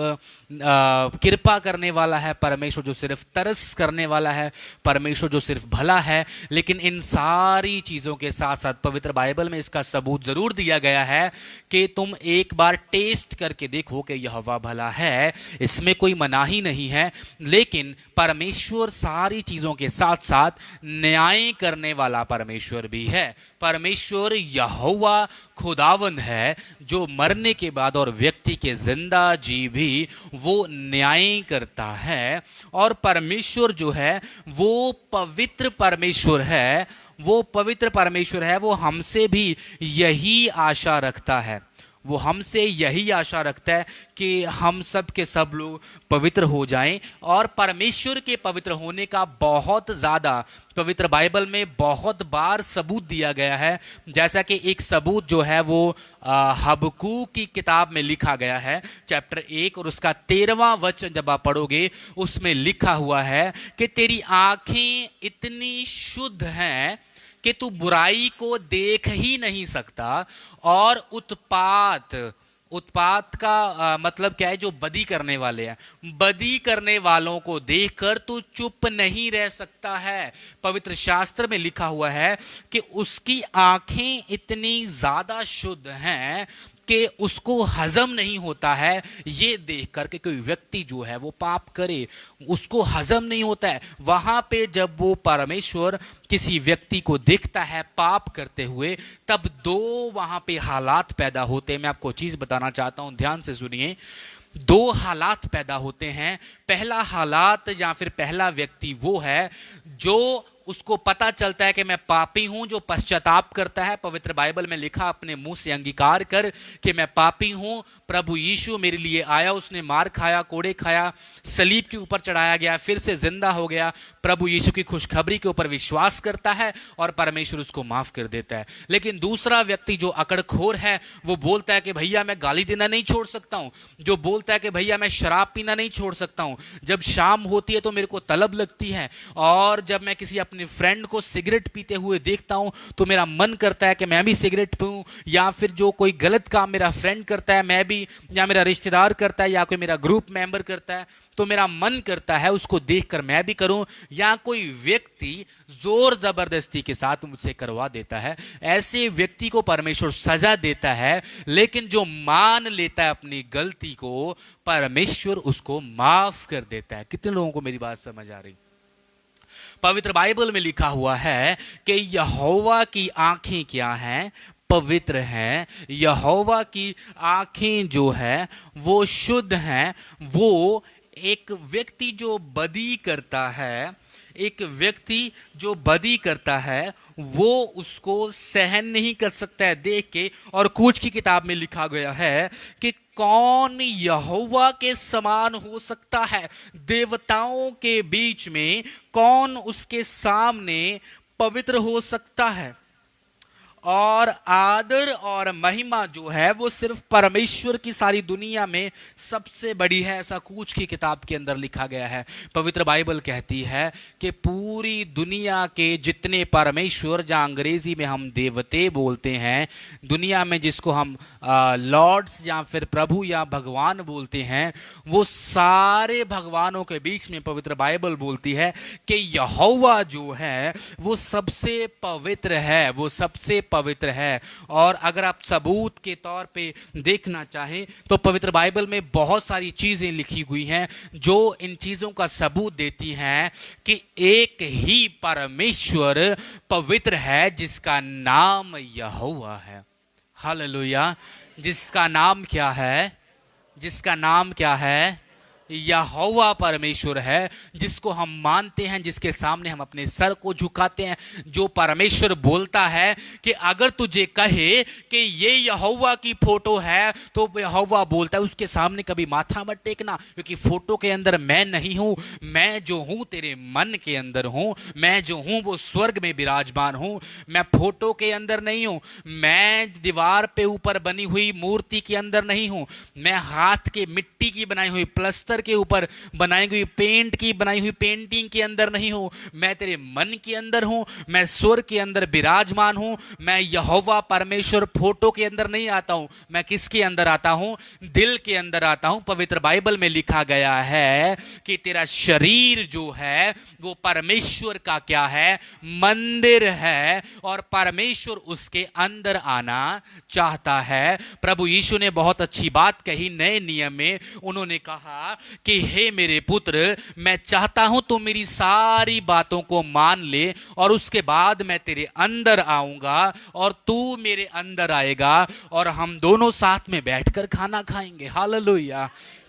कृपा करने वाला है, परमेश्वर जो सिर्फ तरस करने वाला है, परमेश्वर जो सिर्फ भला है, लेकिन इन सारी चीज़ों के साथ साथ पवित्र बाइबल में इसका सबूत ज़रूर दिया गया है कि तुम एक बार टेस्ट करके देखो कि यहोवा भला है, इसमें कोई मनाही नहीं है। लेकिन परमेश्वर सारी चीज़ों के साथ साथ न्याय करने वाला परमेश्वर भी है। परमेश्वर यहोवा खुदावंद है, जो मरने के बाद और व्यक्ति के जिंदा जी भी वो न्याय करता है। और परमेश्वर जो है वो पवित्र परमेश्वर है, वो पवित्र परमेश्वर है। वो हमसे भी यही आशा रखता है, वो हमसे यही आशा रखता है कि हम सब के सब लोग पवित्र हो जाएं। और परमेश्वर के पवित्र होने का बहुत ज़्यादा पवित्र बाइबल में बहुत बार सबूत दिया गया है। जैसा कि एक सबूत जो है वो हबक्कूक की किताब में लिखा गया है, चैप्टर 1 और उसका 13वां वचन जब आप पढ़ोगे उसमें लिखा हुआ है कि तेरी आंखें इतनी शुद्ध हैं कि तू बुराई को देख ही नहीं सकता, और उत्पात का मतलब क्या है, जो बदी करने वाले हैं, बदी करने वालों को देखकर तू चुप नहीं रह सकता है। पवित्र शास्त्र में लिखा हुआ है कि उसकी आंखें इतनी ज्यादा शुद्ध हैं कि उसको हजम नहीं होता है ये देखकर कि कोई व्यक्ति जो है वो पाप करे, उसको हजम नहीं होता है। वहां पे जब वो परमेश्वर किसी व्यक्ति को देखता है पाप करते हुए, तब दो वहां पे हालात पैदा होते हैं। मैं आपको चीज बताना चाहता हूं, ध्यान से सुनिए। दो हालात पैदा होते हैं। पहला हालात या फिर पहला व्यक्ति वो है जो उसको पता चलता है कि मैं पापी हूं, जो पश्चाताप करता है। पवित्र बाइबल में लिखा, अपने मुंह से अंगीकार कर कि मैं पापी हूं, प्रभु यीशु मेरे लिए आया, उसने मार खाया, कोड़े खाया, सलीब के ऊपर चढ़ाया गया, फिर से जिंदा हो गया। प्रभु यीशु की खुशखबरी के ऊपर विश्वास करता है और परमेश्वर उसको माफ कर देता है। लेकिन दूसरा व्यक्ति जो अकड़खोर है वो बोलता है कि भैया मैं गाली देना नहीं छोड़ सकता हूं, जो बोलता है कि भैया मैं शराब पीना नहीं छोड़ सकता हूं, जब शाम होती है तो मेरे को तलब लगती है, और जब मैं किसी अपने फ्रेंड को सिगरेट पीते हुए देखता हूं तो मेरा मन करता है कि मैं भी सिगरेट पीऊं, या फिर जो कोई गलत काम मेरा फ्रेंड करता है मैं भी, या मेरा रिश्तेदार करता है, या कोई मेरा ग्रुप मेंबर करता है तो मेरा मन करता है उसको देखकर मैं भी करूं, या कोई व्यक्ति जोर जबरदस्ती के साथ मुझसे करवा देता है। ऐसे व्यक्ति को परमेश्वर सजा देता है, लेकिन जो मान लेता है अपनी गलती को, परमेश्वर उसको माफ कर देता है। कितने लोगों को मेरी बात समझ आ रही? पवित्र बाइबल में लिखा हुआ है कि यहोवा की आंखें क्या हैं? पवित्र हैं। यहोवा की आंखें जो है वो शुद्ध हैं। वो एक व्यक्ति जो बदी करता है, एक व्यक्ति जो बदी करता है वो उसको सहन नहीं कर सकता है देख के। और कूच की किताब में लिखा गया है कि कौन यहोवा के समान हो सकता है? देवताओं के बीच में कौन उसके सामने पवित्र हो सकता है? और आदर और महिमा जो है वो सिर्फ परमेश्वर की सारी दुनिया में सबसे बड़ी है, ऐसा कूच की किताब के अंदर लिखा गया है। पवित्र बाइबल कहती है कि पूरी दुनिया के जितने परमेश्वर, जहाँ अंग्रेजी में हम देवते बोलते हैं, दुनिया में जिसको हम लॉर्ड्स या फिर प्रभु या भगवान बोलते हैं, वो सारे भगवानों के बीच में पवित्र बाइबल बोलती है कि यहोवा जो है वो सबसे पवित्र है, वो सबसे पवित्र है। और अगर आप सबूत के तौर पे देखना चाहें तो पवित्र बाइबल में बहुत सारी चीजें लिखी हुई हैं जो इन चीजों का सबूत देती हैं कि एक ही परमेश्वर पवित्र है जिसका नाम यहोवा है। हालेलुया। जिसका नाम क्या है? जिसका नाम क्या है? यहोवा परमेश्वर है, जिसको हम मानते हैं, जिसके सामने हम अपने सर को झुकाते हैं। जो परमेश्वर बोलता है कि अगर तुझे कहे कि ये यहोवा की फोटो है, तो यहोवा बोलता है उसके सामने कभी माथा मत टेकना, क्योंकि फोटो के अंदर मैं नहीं हूं, मैं जो हूं तेरे मन के अंदर हूं, मैं जो हूं वो स्वर्ग में विराजमान हूं। मैं फोटो के अंदर नहीं हूं, मैं दीवार पे ऊपर बनी हुई मूर्ति के अंदर नहीं हूं, मैं हाथ के मिट्टी की बनाई हुई प्लस्तर के ऊपर बनाई हुई पेंट की बनाई हुई पेंटिंग के अंदर नहीं हूं, मैं तेरे मन के अंदर हूं, मैं स्वर्ग के अंदर विराजमान हूं। मैं यहोवा परमेश्वर फोटो के अंदर नहीं आता हूं, मैं किसके अंदर आता हूं? दिल के अंदर आता हूं। पवित्र बाइबल में लिखा गया है कि तेरा शरीर जो है वो परमेश्वर का क्या है? मंदिर है, और परमेश्वर उसके अंदर आना चाहता है। प्रभु यीशु ने बहुत अच्छी बात कही नए नियम में, उन्होंने कहा कि हे मेरे पुत्र, मैं चाहता हूं तू मेरी सारी बातों को मान ले, और उसके बाद मैं तेरे अंदर आऊंगा और तू मेरे अंदर आएगा, और हम दोनों साथ में बैठकर खाना खाएंगे। हालेलुया।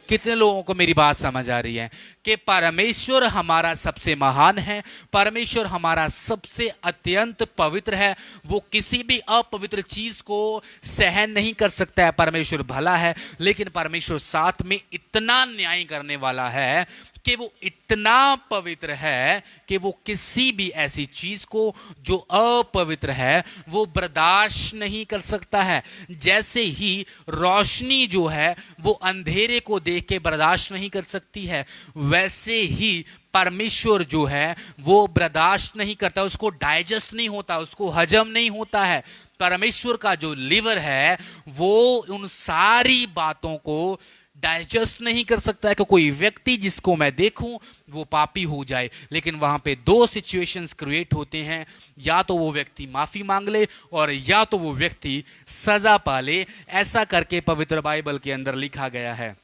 कितने लोगों को मेरी बात समझ आ रही है? कि परमेश्वर हमारा सबसे महान है, परमेश्वर हमारा सबसे अत्यंत पवित्र है, वो किसी भी अपवित्र चीज को सहन नहीं कर सकता है। परमेश्वर भला है, लेकिन परमेश्वर साथ में इतना न्याय करने वाला है कि वो इतना पवित्र है कि वो किसी भी ऐसी चीज को जो अपवित्र है वो बर्दाश्त नहीं कर सकता है। जैसे ही रोशनी जो है वो अंधेरे को देख के बर्दाश्त नहीं कर सकती है, वैसे ही परमेश्वर जो है वो बर्दाश्त नहीं करता, उसको डाइजेस्ट नहीं होता, उसको हजम नहीं होता है। परमेश्वर का जो लिवर है वो उन सारी बातों को डाइजेस्ट नहीं कर सकता है कि कोई व्यक्ति जिसको मैं देखूं वो पापी हो जाए। लेकिन वहां पे दो सिचुएशंस क्रिएट होते हैं, या तो वो व्यक्ति माफी मांग ले और या तो वो व्यक्ति सजा पा ले। ऐसा करके पवित्र बाइबल के अंदर लिखा गया है।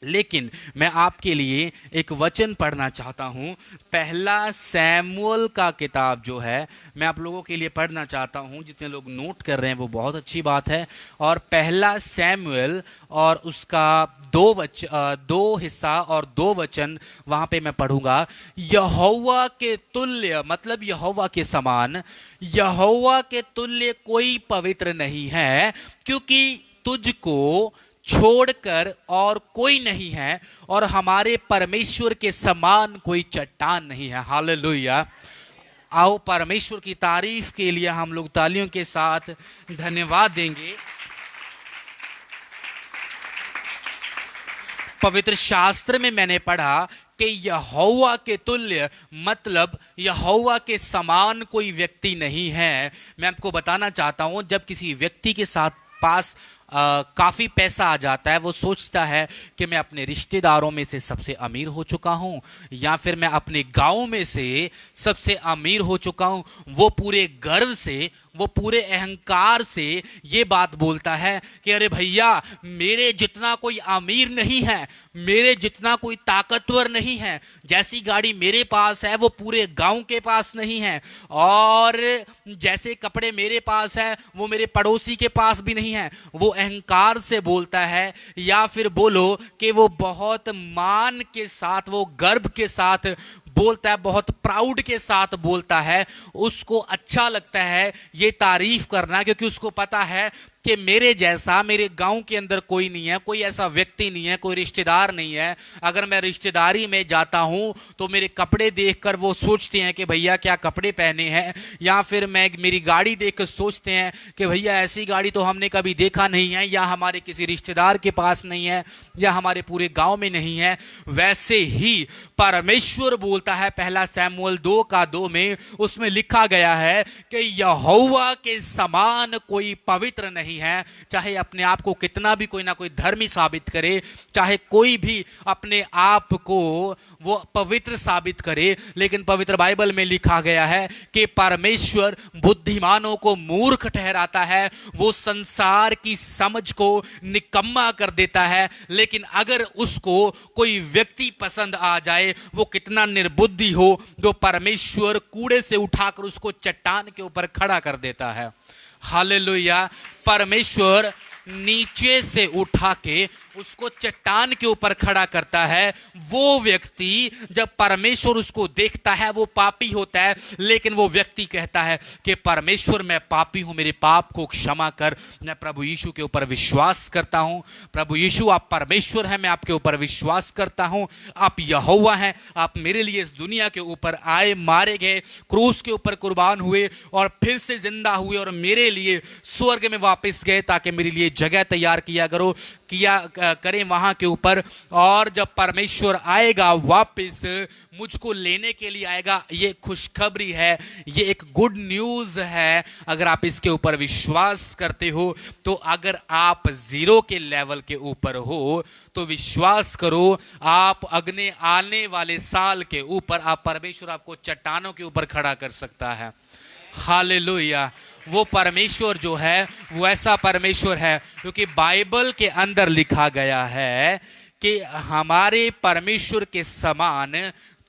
लेकिन मैं आपके लिए एक वचन पढ़ना चाहता हूं। पहला सैमुअल का किताब जो है मैं आप लोगों के लिए पढ़ना चाहता हूं। जितने लोग नोट कर रहे हैं वो बहुत अच्छी बात है। और पहला सैमुअल और उसका दो हिस्सा और 2 वचन वहां पे मैं पढ़ूंगा। यहोवा के तुल्य, मतलब यहोवा के समान, यहोवा के तुल्य कोई पवित्र नहीं है, क्योंकि तुझको छोड़कर और कोई नहीं है, और हमारे परमेश्वर के समान कोई चट्टान नहीं है। हालेलुया। आओ परमेश्वर की तारीफ के लिए हम लोग तालियों के साथ धन्यवाद देंगे। पवित्र शास्त्र में मैंने पढ़ा कि यहोवा के तुल्य मतलब यहोवा के समान कोई व्यक्ति नहीं है। मैं आपको बताना चाहता हूं, जब किसी व्यक्ति के पास काफी पैसा आ जाता है, वो सोचता है कि मैं अपने रिश्तेदारों में से सबसे अमीर हो चुका हूं, या फिर मैं अपने गांव में से सबसे अमीर हो चुका हूं। वो पूरे गर्व से, वो पूरे अहंकार से ये बात बोलता है कि अरे भैया, मेरे जितना कोई अमीर नहीं है, मेरे जितना कोई ताकतवर नहीं है, जैसी गाड़ी मेरे पास है वो पूरे गांव के पास नहीं है, और जैसे कपड़े मेरे पास है वो मेरे पड़ोसी के पास भी नहीं है। वो अहंकार से बोलता है, या फिर बोलो कि वो बहुत मान के साथ, वो गर्व के साथ बोलता है, बहुत प्राउड के साथ बोलता है। उसको अच्छा लगता है ये तारीफ करना, क्योंकि उसको पता है कि मेरे जैसा मेरे गांव के अंदर कोई नहीं है, कोई ऐसा व्यक्ति नहीं है, कोई रिश्तेदार नहीं है। अगर मैं रिश्तेदारी में जाता हूं तो मेरे कपड़े देखकर वो सोचते हैं कि भैया क्या कपड़े पहने हैं, या फिर मैं मेरी गाड़ी देखकर सोचते हैं कि भैया ऐसी गाड़ी तो हमने कभी देखा नहीं है, या हमारे किसी रिश्तेदार के पास नहीं है, या हमारे पूरे गांव में नहीं है। वैसे ही परमेश्वर बोलता है, पहला सैमुअल 2:2 में उसमें लिखा गया है कि यहोवा के समान कोई पवित्र नहीं है। चाहे अपने आप को कितना भी कोई ना कोई धर्मी साबित करे, चाहे कोई भी अपने आप को वो पवित्र साबित करे, लेकिन पवित्र बाइबल में लिखा गया है कि परमेश्वर बुद्धिमानों को मूर्ख ठहराता है, वो संसार की समझ को निकम्मा कर देता है। लेकिन अगर उसको कोई व्यक्ति पसंद आ जाए, वो कितना निर्बुद्धि हो, जो परमेश्वर कूड़े से उठाकर उसको चट्टान के ऊपर खड़ा कर देता है। हालेलुया। परमेश्वर नीचे से उठा के उसको चट्टान के ऊपर खड़ा करता है। वो व्यक्ति जब परमेश्वर उसको देखता है वो पापी होता है, लेकिन वो व्यक्ति कहता है कि परमेश्वर मैं पापी हूं, मेरे पाप को क्षमा कर। मैं प्रभु यीशु के ऊपर विश्वास करता हूं। प्रभु यीशु आप परमेश्वर हैं, मैं आपके ऊपर विश्वास करता हूं। आप यहोवा हैं, आप मेरे लिए इस दुनिया के ऊपर आए, मारे गए, क्रूस के ऊपर कुर्बान हुए और फिर से जिंदा हुए और मेरे लिए स्वर्ग में वापस गए ताकि मेरे लिए जगह तैयार करें वहां के ऊपर। और जब परमेश्वर आएगा वापस मुझको लेने के लिए आएगा। ये खुशखबरी है, ये एक गुड न्यूज है। अगर आप इसके ऊपर विश्वास करते हो तो, अगर आप 0 के लेवल के ऊपर हो तो विश्वास करो, आप अगले आने वाले साल के ऊपर आप परमेश्वर आपको चट्टानों के ऊपर खड़ा कर सकता है। हालेलुया। वो परमेश्वर जो है वो ऐसा परमेश्वर है, क्योंकि बाइबल के अंदर लिखा गया है कि हमारे परमेश्वर के समान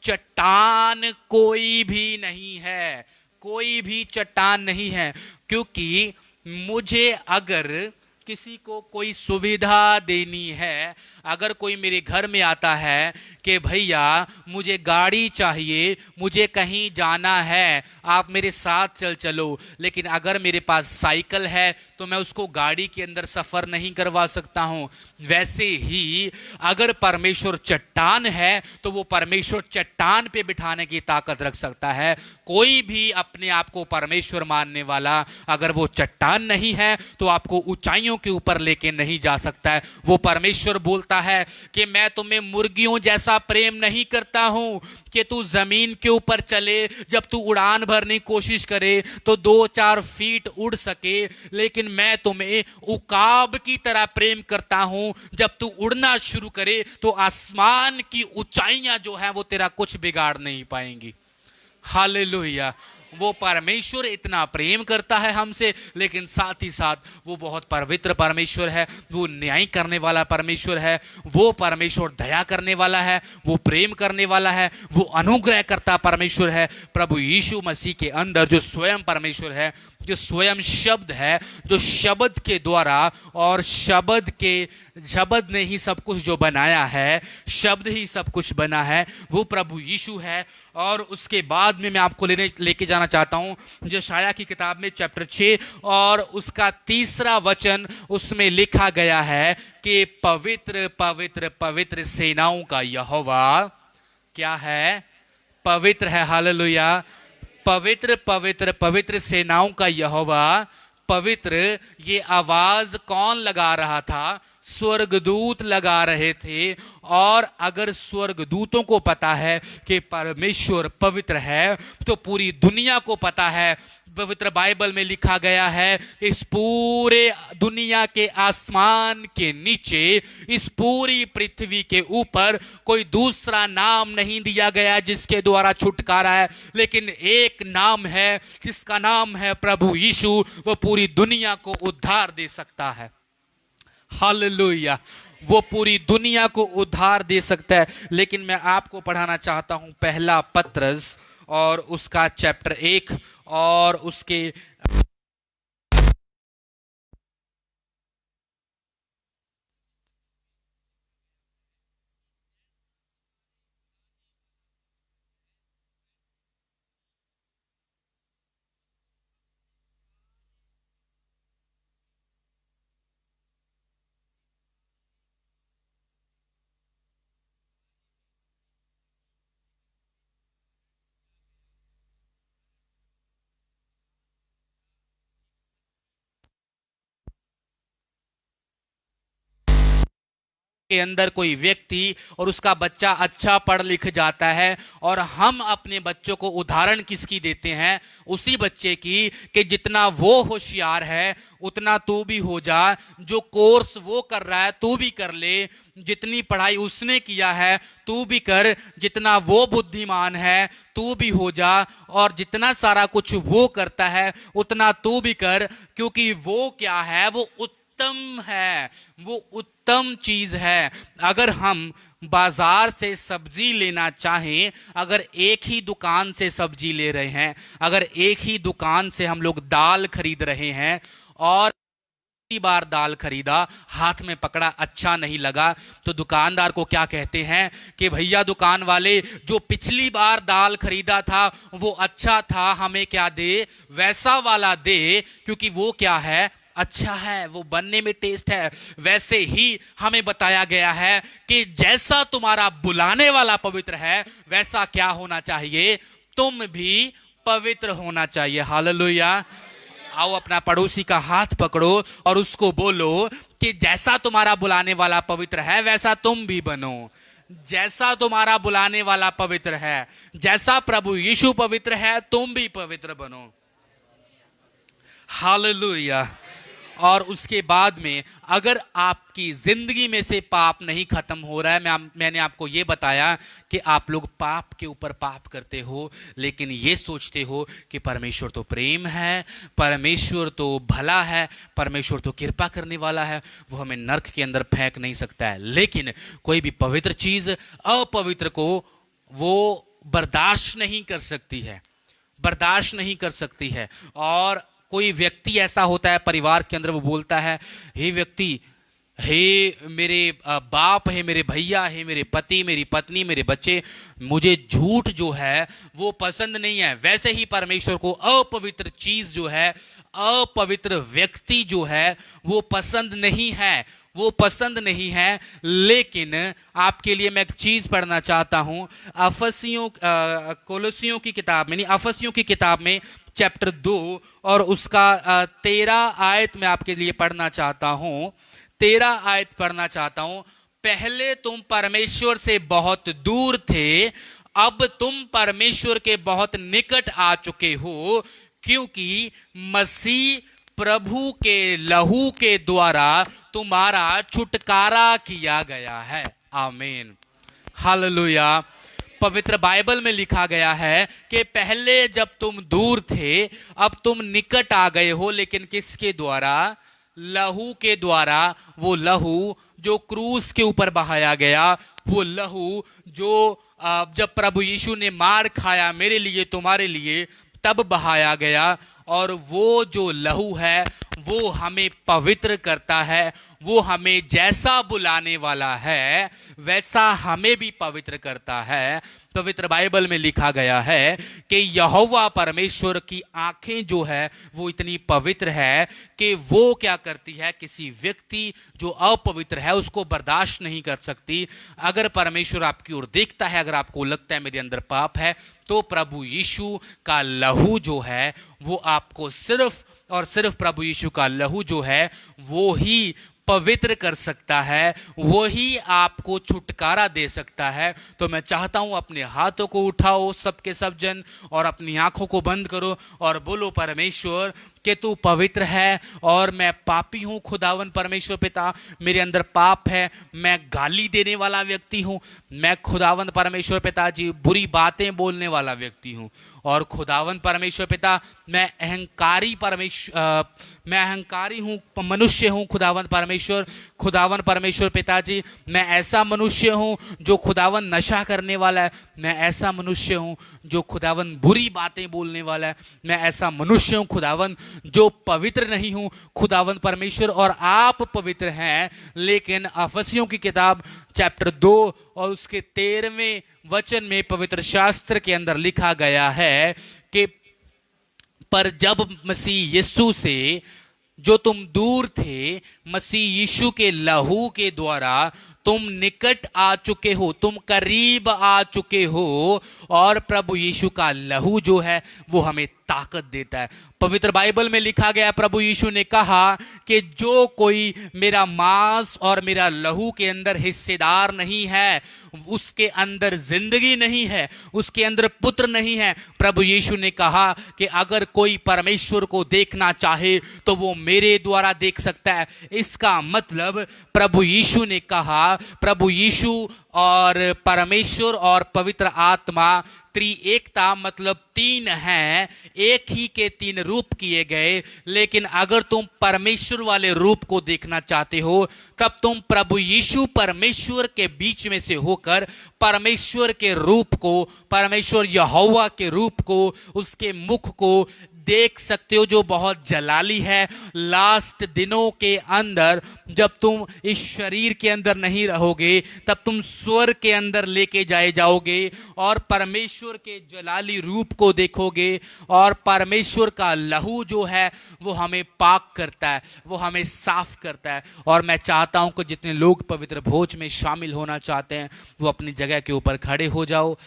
चट्टान कोई भी नहीं है, कोई भी चट्टान नहीं है। क्योंकि मुझे अगर किसी को कोई सुविधा देनी है, अगर कोई मेरे घर में आता है कि भैया मुझे गाड़ी चाहिए, मुझे कहीं जाना है, आप मेरे साथ चलो, लेकिन अगर मेरे पास साइकिल है तो मैं उसको गाड़ी के अंदर सफर नहीं करवा सकता हूं। वैसे ही अगर परमेश्वर चट्टान है तो वो परमेश्वर चट्टान पे बिठाने की ताकत रख सकता है। कोई भी अपने आप को परमेश्वर मानने वाला अगर वो चट्टान नहीं है तो आपको ऊंचाइयों के ऊपर लेके नहीं जा सकता है। वो परमेश्वर बोलता है कि मैं तुम्हें मुर्गियों जैसा प्रेम नहीं करता हूं कि तू जमीन के ऊपर चले, जब तू उड़ान भरने की कोशिश करे तो 2-4 फीट उड़ सके, लेकिन मैं तुम्हें उकाब की तरह प्रेम करता हूं, जब तू उड़ना शुरू करे तो आसमान की ऊंचाइयां जो है वो तेरा कुछ बिगाड़ नहीं पाएंगी। हालेलुया। वो परमेश्वर इतना प्रेम करता है हमसे, लेकिन साथ ही साथ वो बहुत पवित्र परमेश्वर है, वो न्याय करने वाला परमेश्वर है, वो परमेश्वर दया करने वाला है, वो प्रेम करने वाला है, वो अनुग्रह करता परमेश्वर है। प्रभु यीशु मसीह के अंदर जो स्वयं परमेश्वर है, जो स्वयं शब्द है, जो शब्द के द्वारा और शब्द ने ही सब कुछ जो बनाया है, शब्द ही सब कुछ बना है, वो प्रभु यीशु है। और उसके बाद में मैं आपको लेके जाना चाहता हूं यशायाह की किताब में चैप्टर 6 और उसका 3 वचन, उसमें लिखा गया है कि पवित्र पवित्र पवित्र सेनाओं का यहोवा क्या है? पवित्र है। हालेलुया। पवित्र पवित्र पवित्र सेनाओं का यहोवा पवित्र। ये आवाज कौन लगा रहा था? स्वर्गदूत लगा रहे थे। और अगर स्वर्गदूतों को पता है कि परमेश्वर पवित्र है तो पूरी दुनिया को पता है। पवित्र बाइबल में लिखा गया है इस पूरे दुनिया के आसमान के नीचे, इस पूरी पृथ्वी के ऊपर कोई दूसरा नाम नहीं दिया गया जिसके द्वारा छुटकारा है, लेकिन एक नाम है जिसका नाम है प्रभु यीशु। वो पूरी दुनिया को उद्धार दे सकता है। हालेलुया। वो पूरी दुनिया को उद्धार दे सकता है। लेकिन मैं आपको पढ़ाना चाहता हूं पहला पत्रस और उसका चैप्टर 1 और उसके के अंदर कोई व्यक्ति और उसका बच्चा अच्छा पढ़ लिख जाता है और हम अपने बच्चों को उदाहरण किसकी देते हैं? उसी बच्चे की कि जितना वो होशियार है उतना तू भी हो जा, जो कोर्स वो कर रहा है तू भी कर ले, जितनी पढ़ाई उसने किया है तू भी कर, जितना वो बुद्धिमान है तू भी हो जा, और जितना सारा कुछ वो करता है उतना तू भी कर, क्योंकि वो क्या है? वो उत्तम है, वो उत्तम चीज है। अगर हम बाजार से सब्जी लेना चाहें, अगर एक ही दुकान से सब्जी ले रहे हैं, अगर एक ही दुकान से हम लोग दाल खरीद रहे हैं और बार दाल खरीदा, हाथ में पकड़ा, अच्छा नहीं लगा, तो दुकानदार को क्या कहते हैं कि भैया दुकान वाले, जो पिछली बार दाल खरीदा था वो अच्छा था, हमें क्या दे? वैसा वाला दे, क्योंकि वो क्या है? अच्छा है, वो बनने में टेस्ट है। वैसे ही हमें बताया गया है कि जैसा तुम्हारा बुलाने वाला पवित्र है वैसा क्या होना चाहिए? तुम भी पवित्र होना चाहिए। हालेलुया। आओ अपना पड़ोसी का हाथ पकड़ो और उसको बोलो कि जैसा तुम्हारा बुलाने वाला पवित्र है वैसा तुम भी बनो। जैसा तुम्हारा बुलाने वाला पवित्र है, जैसा प्रभु यीशु पवित्र है, तुम भी पवित्र बनो। हालेलुया। और उसके बाद में अगर आपकी जिंदगी में से पाप नहीं खत्म हो रहा है, मैंने आपको ये बताया कि आप लोग पाप के ऊपर पाप करते हो, लेकिन ये सोचते हो कि परमेश्वर तो प्रेम है, परमेश्वर तो भला है, परमेश्वर तो कृपा करने वाला है, वो हमें नरक के अंदर फेंक नहीं सकता है। लेकिन कोई भी पवित्र चीज अपवित्र को वो बर्दाश्त नहीं कर सकती है, बर्दाश्त नहीं कर सकती है। और कोई व्यक्ति ऐसा होता है परिवार के अंदर, वो बोलता है, हे व्यक्ति, हे मेरे बाप, है मेरे भैया, है मेरे पति, मेरी पत्नी, मेरे बच्चे, मुझे झूठ जो है वो पसंद नहीं है। वैसे ही परमेश्वर को अपवित्र चीज जो है, अपवित्र व्यक्ति जो है वो पसंद नहीं है, वो पसंद नहीं है। लेकिन आपके लिए मैं एक चीज पढ़ना चाहता हूं, कोलोसियों की किताब में, नहीं, अफसियों की किताब में चैप्टर 2 और उसका 13 आयत में आपके लिए पढ़ना चाहता हूं। 13 आयत पढ़ना चाहता हूं। पहले तुम परमेश्वर से बहुत दूर थे, अब तुम परमेश्वर के बहुत निकट आ चुके हो, क्योंकि मसीह प्रभु के लहू के द्वारा तुम्हारा छुटकारा किया गया है। आमीन, हालेलुया। पवित्र बाइबल में लिखा गया है कि पहले जब तुम दूर थे, अब तुम निकट आ गए हो। लेकिन किसके द्वारा? लहू के द्वारा। वो लहू जो क्रूस के ऊपर बहाया गया, वो लहू जो जब प्रभु यीशु ने मार खाया मेरे लिए, तुम्हारे लिए, तब बहाया गया। और वो जो लहू है वो हमें पवित्र करता है, वो हमें जैसा बुलाने वाला है वैसा हमें भी पवित्र करता है। पवित्र बाइबल में लिखा गया है कि यहोवा परमेश्वर की आंखें जो है वो इतनी पवित्र है कि वो क्या करती है, किसी व्यक्ति जो अपवित्र है उसको बर्दाश्त नहीं कर सकती। अगर परमेश्वर आपकी ओर देखता है, अगर आपको लगता है मेरे अंदर पाप है, तो प्रभु यीशु का लहू जो है वो आपको सिर्फ और सिर्फ प्रभु यीशु का लहू जो है वो ही पवित्र कर सकता है, वो ही आपको छुटकारा दे सकता है। तो मैं चाहता हूं अपने हाथों को उठाओ सबके सब जन और अपनी आंखों को बंद करो और बोलो, परमेश्वर कि तू पवित्र है और मैं पापी हूं। खुदावन परमेश्वर पिता, मेरे अंदर पाप है, मैं गाली देने वाला व्यक्ति हूं, मैं खुदावन परमेश्वर पिताजी बुरी बातें बोलने वाला व्यक्ति हूं। और खुदावन परमेश्वर पिता, मैं अहंकारी हूं, मनुष्य हूं। खुदावन परमेश्वर पिताजी, मैं ऐसा मनुष्य हूं जो खुदावन नशा करने वाला है, मैं ऐसा मनुष्य हूं जो खुदावन बुरी बातें बोलने वाला है, मैं ऐसा मनुष्य हूं खुदावन जो पवित्र नहीं हूं खुदावन परमेश्वर। और आप पवित्र हैं। लेकिन अफसियों की किताब चैप्टर 2 और उसके 13वें वचन में पवित्र शास्त्र के अंदर लिखा गया है कि पर जब मसीह यीशु से जो तुम दूर थे, मसीह यीशु के लहू के द्वारा तुम निकट आ चुके हो, तुम करीब आ चुके हो। और प्रभु यीशु का लहू जो है वो हमें ताकत देता है। पवित्र बाइबल में लिखा गया, प्रभु यीशु ने कहा कि जो कोई मेरा मांस और मेरा लहू के अंदर हिस्सेदार नहीं है, उसके अंदर जिंदगी नहीं है, उसके अंदर पुत्र नहीं है। प्रभु यीशु ने कहा कि अगर कोई परमेश्वर को देखना चाहे तो वो मेरे द्वारा देख सकता है। इसका मतलब प्रभु यीशु ने कहा, प्रभु यीशु और परमेश्वर और पवित्र आत्मा त्रिएकता मतलब तीन हैं, एक ही के तीन रूप किए गए। लेकिन अगर तुम परमेश्वर वाले रूप को देखना चाहते हो, तब तुम प्रभु यीशु परमेश्वर के बीच में से होकर परमेश्वर के रूप को, परमेश्वर यहोवा के रूप को, उसके मुख को देख सकते हो जो बहुत जलाली है। लास्ट दिनों के अंदर जब तुम इस शरीर के अंदर नहीं रहोगे, तब तुम स्वर्ग के अंदर लेके जाए जाओगे और परमेश्वर के जलाली रूप को देखोगे। और परमेश्वर का लहू जो है वो हमें पाक करता है, वो हमें साफ करता है। और मैं चाहता हूं कि जितने लोग पवित्र भोज में शामिल होना चाहते हैं वो अपनी जगह के ऊपर खड़े हो जाओ।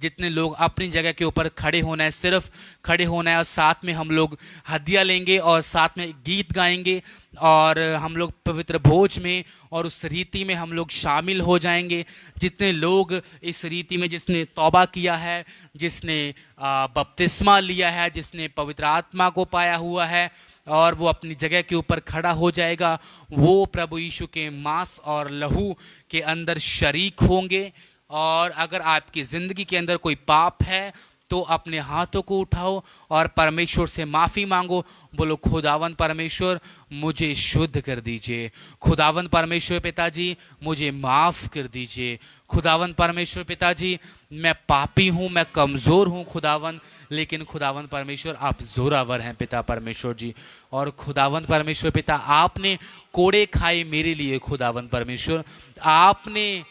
जितने लोग अपनी जगह के ऊपर खड़े होना है, सिर्फ खड़े होना है। और साथ में हम लोग हदिया लेंगे और साथ में गीत गाएंगे और हम लोग पवित्र भोज में और उस रीति में हम लोग शामिल हो जाएंगे। जितने लोग इस रीति में, जिसने तौबा किया है, जिसने बपतिस्मा लिया है, जिसने पवित्र आत्मा को पाया हुआ है और वो अपनी जगह के ऊपर खड़ा हो जाएगा, वो प्रभु यीशु के मांस और लहू के अंदर शरीक होंगे। और अगर आपकी जिंदगी के अंदर कोई पाप है तो अपने हाथों को उठाओ और परमेश्वर से माफ़ी मांगो। बोलो खुदावन परमेश्वर मुझे शुद्ध कर दीजिए, खुदावन परमेश्वर पिताजी मुझे माफ़ कर दीजिए। खुदावन परमेश्वर पिताजी मैं पापी हूँ, मैं कमज़ोर हूँ खुदावन, लेकिन खुदावन परमेश्वर आप जोरावर हैं पिता परमेश्वर जी। और खुदावन परमेश्वर पिता आपने कोड़े खाए मेरे लिए, खुदावन परमेश्वर आपने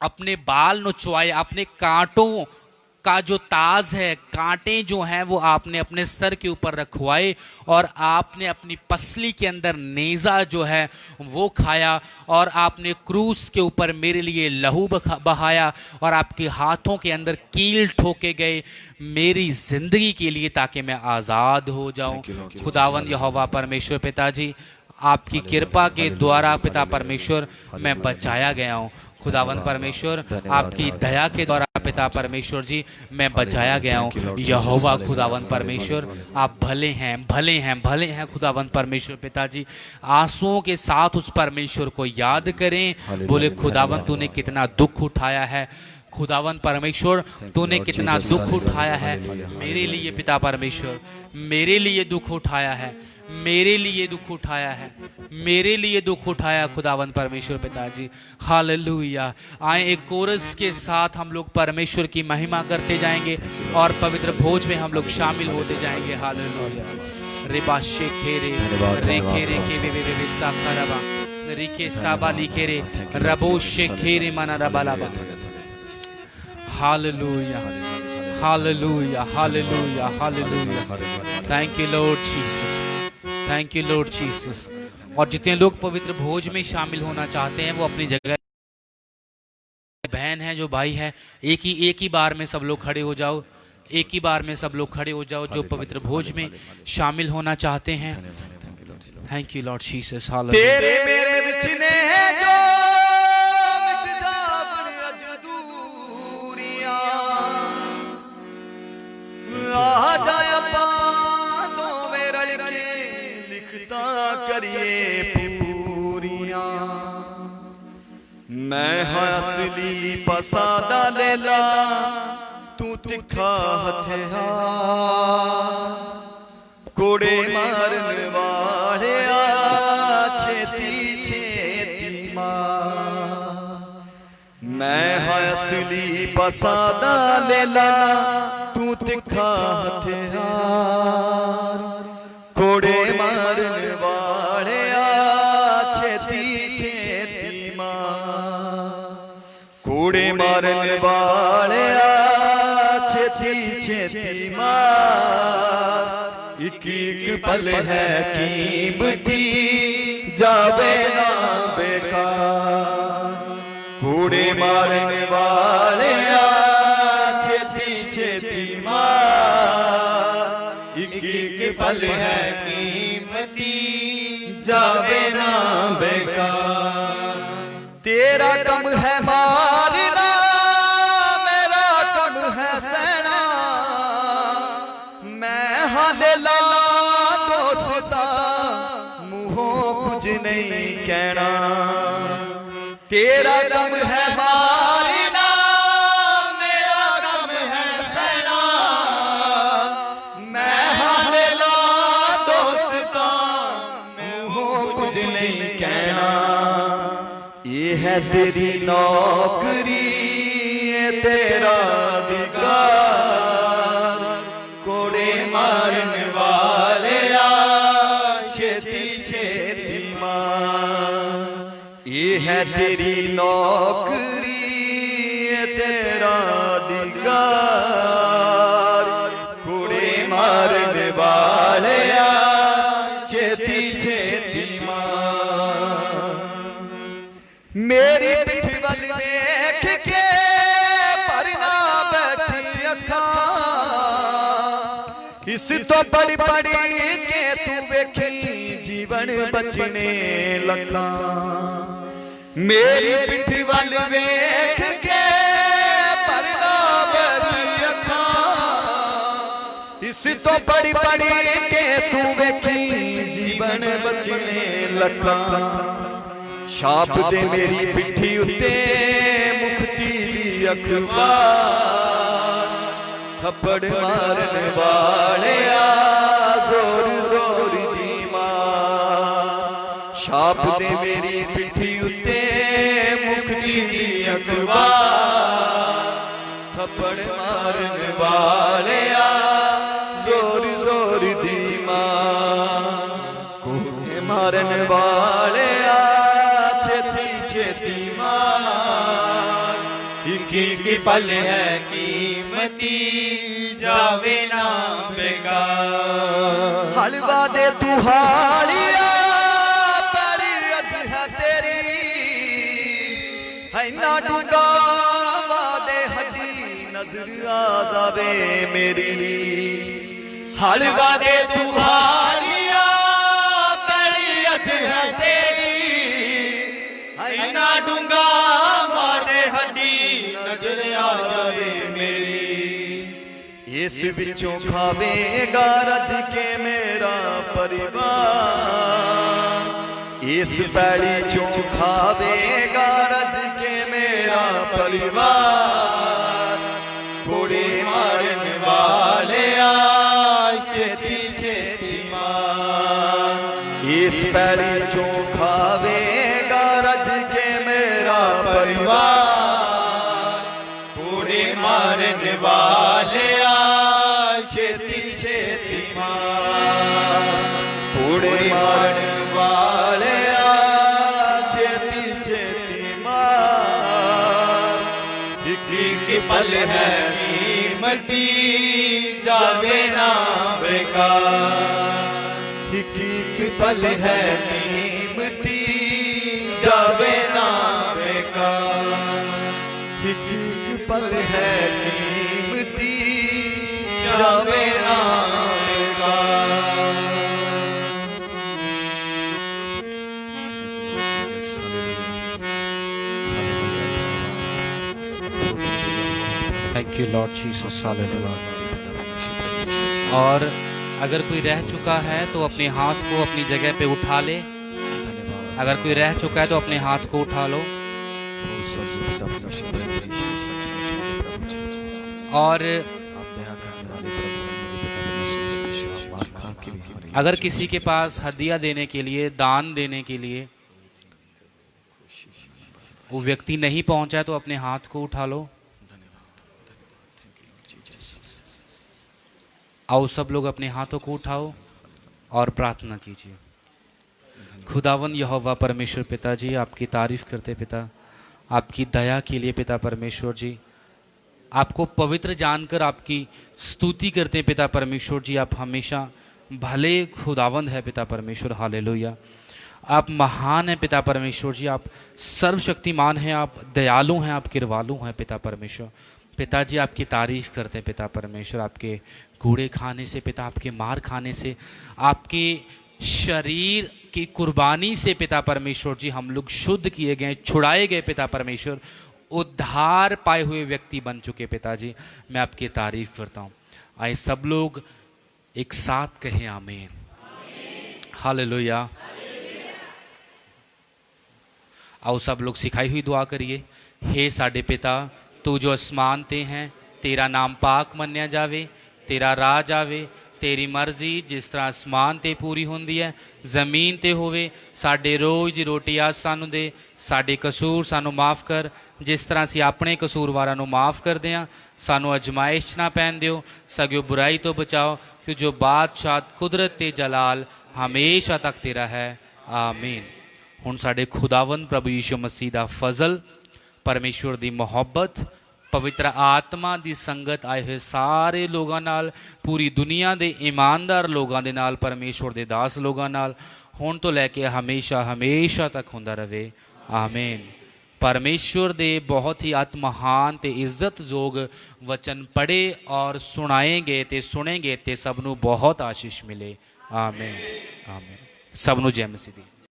अपने बाल नुचवाए, अपने कांटों का जो ताज है, कांटे जो हैं वो आपने अपने सर के ऊपर रखवाए, और आपने अपनी पसली के अंदर नेज़ा जो है वो खाया, और आपने क्रूस के ऊपर मेरे लिए लहू बहाया, और आपके हाथों के अंदर कील ठोके गए मेरी जिंदगी के लिए, ताकि मैं आज़ाद हो जाऊं। खुदावन यहोवा परमेश्वर पिताजी आपकी कृपा के द्वारा पिता परमेश्वर मैं बचाया गया हूँ। खुदावन परमेश्वर आपकी दया के द्वारा पिता परमेश्वर जी मैं बचाया गया हूँ। यहोवा खुदावन परमेश्वर आप भले हैं, भले हैं, भले हैं खुदावन परमेश्वर पिताजी। आंसुओं के साथ उस परमेश्वर को याद करें। बोले खुदावन तूने कितना दुख उठाया है, खुदावन परमेश्वर तूने कितना दुख उठाया है मेरे लिए पिता परमेश्वर, मेरे लिए दुख उठाया है, मेरे लिए दुख उठाया है, मेरे लिए दुख उठाया खुदावन परमेश्वर पिताजी। हालेलुया। आए एक कोरस के साथ हम लोग परमेश्वर की महिमा करते जाएंगे और पवित्र भोज में हम लोग शामिल होते जाएंगे। हालेलुया। रेबा शेखेरे रेखे रेखे वे वे वे साखरबा रिखे साबा लिखे रे रबो शेखेरे मना रबालाबा। Hallelujah, hallelujah, hallelujah, hallelujah. Thank you lord Jesus, thank you lord Jesus. और जितने लोग पवित्र भोज में शामिल होना चाहते हैं वो अपनी जगह, बहन है जो भाई है, एक ही बार में सब लोग खड़े हो जाओ, एक ही बार में सब लोग खड़े हो जाओ जो पवित्र भोज में शामिल होना चाहते हैं। Thank you lord Jesus. Hallelujah. तेरे मेरे विच ने जो मिट जावण अज दूरियां, आ जाए अपां दोवें रल के लिखता करिए पूरियां। मैं हाँ असली पसादा लेला, तू तिखा हथियार, कोड़े मारन वाले छेती छेती मार। मैं हाँ असली पसादा लेला, तू तिखा हथियार, कोड़े मारन वाले छेती छेती मार। कोड़े मारन वाले छेती छेती मार। एक एक पल है कीमती, जावे ना बेकार। कूड़े मारने वाले छेती छेती मार। एक एक पल है कीमती, जावे ना बेकार। तेरा कम है मारना, मेरा कम है सहना। मैं हाँ लेला दोस्ता, मुँहों कुछ नहीं कहना। तेरा कम है मारना, मेरा कम है सहना। मैं हाँ लेला दोस्ता, मुँहों कुछ नहीं कहना। ये है तेरी नौकरी, ये तेरा अधिकार। कोड़े मारने वाले छेती छेती मार। ये है तेरी नौकरी, ये तेरा अधिकार। कोड़े मारने वाले छेती छेती मार। मेरी पिठ वल देख के भरना बैठी अखा, इस तो बड़ी बड़ी के तू वेखी जीवन बचने लगा। मेरी पिठ वल देख के भरना बैठी अखा, इस तो बड़ी बड़ी के तू वेखी जीवन बचने लगा। छाप दे मेरी पिठी उत्ते मुक्ति दी अखबार, थप्पड़ मारने वाले जोर जोर दी मार छाप दे मेरी पिठी उत्ते मुक्ति दी अखबार थप्पड़ मारने वाले जोर जोर दी मार कोने मारने वाले छेती छेती मार की पल है कीमती जावे ना बेकार हलवा दे तू हालिया पड़ी अज है तेरी है ना डूंगा वादे हड्डी नजर आ जावे मेरी हलवा दे तू हालिया पड़ी अज है तेरी है ना डूंगा वादे हड्डी नजर आ जावे मेरी इस विचों खावेगा रज के मेरा परिवार इस पैड़ी चों खावेगा रज के मेरा परिवार घोड़े मारने वाले छेती छेती मार इस पैड़ी चों खावेगा रज के मेरा परिवार घोड़े मारने वाले छेती छेती मार घोड़े मारने वाले छेती छेती मार की पल है कीमती जावे ना बेकार की पल है कीमती जावे ना बेकार की पल है कीमती जावे ना thank you lord Jesus hallelujah. और अगर कोई रह चुका है तो अपने हाथ को अपनी जगह पे उठा ले। अगर कोई रह चुका है तो अपने हाथ को उठा लो। और अगर किसी के पास हदिया देने के लिए, दान देने के लिए वो व्यक्ति नहीं पहुंचा है तो अपने हाथ को उठा लो। आओ सब लोग अपने हाथों को उठाओ और प्रार्थना कीजिए। खुदावन यहोवा परमेश्वर पिताजी, आपकी तारीफ करते पिता, आपकी दया के लिए पिता परमेश्वर जी, आपको पवित्र जानकर आपकी स्तुति करते पिता परमेश्वर जी। आप हमेशा भले खुदावंद है पिता परमेश्वर, हालेलुया। आप महान हैं पिता परमेश्वर जी, आप सर्वशक्तिमान हैं, आप दयालु हैं, आप कृपालु हैं पिता परमेश्वर। पिताजी आपकी तारीफ करते हैं पिता परमेश्वर, आपके कूड़े खाने से पिता, आपके मार खाने से, आपके शरीर की कुर्बानी से पिता परमेश्वर जी हम लोग शुद्ध किए गए, छुड़ाए गए पिता परमेश्वर, उद्धार पाए हुए व्यक्ति बन चुके पिताजी। मैं आपकी तारीफ करता हूँ। आए सब लोग एक साथ कहें आमीन, हालेलुया। आओ सब लोग सिखाई हुई दुआ करिए। हे साडे पिता तू जो आसमान ते हैं, तेरा नाम पाक मन्या जावे, तेरा राज आवे, तेरी मर्जी जिस तरह आसमान ते पूरी होंदी है जमीन ते होवे। साडे रोज दी रोटी आज सानू दे, साडे कसूर सानू माफ़ कर जिस तरह असीं अपने कसूरवारां नू माफ़ करदे हां। सानू अजमाइश ना पैन दिओ, सगों बुराई तो बचाओ, कि जो बादशाह कुदरत ते जलाल हमेशा तक तेरा है, आमीन। हुण साडे खुदावंद प्रभु यीशु मसीह दा फजल, परमेश्वर दी मुहब्बत, पवित्र आत्मा दी संगत आए हुए सारे लोगों नाल, पूरी दुनिया दे ईमानदार लोगों दे नाल, परमेश्वर दे दास लोगों नाल हुण तो लैके हमेशा हमेशा तक हुंदा रहे, आमीन। परमेश्वर दे बहुत ही आत्महान ते इज्जत जोग वचन पढ़े और सुनाएंगे ते सुनेंगे ते सबनू बहुत आशीष मिले, आमीन आमीन। सबनू जय मसीह दी।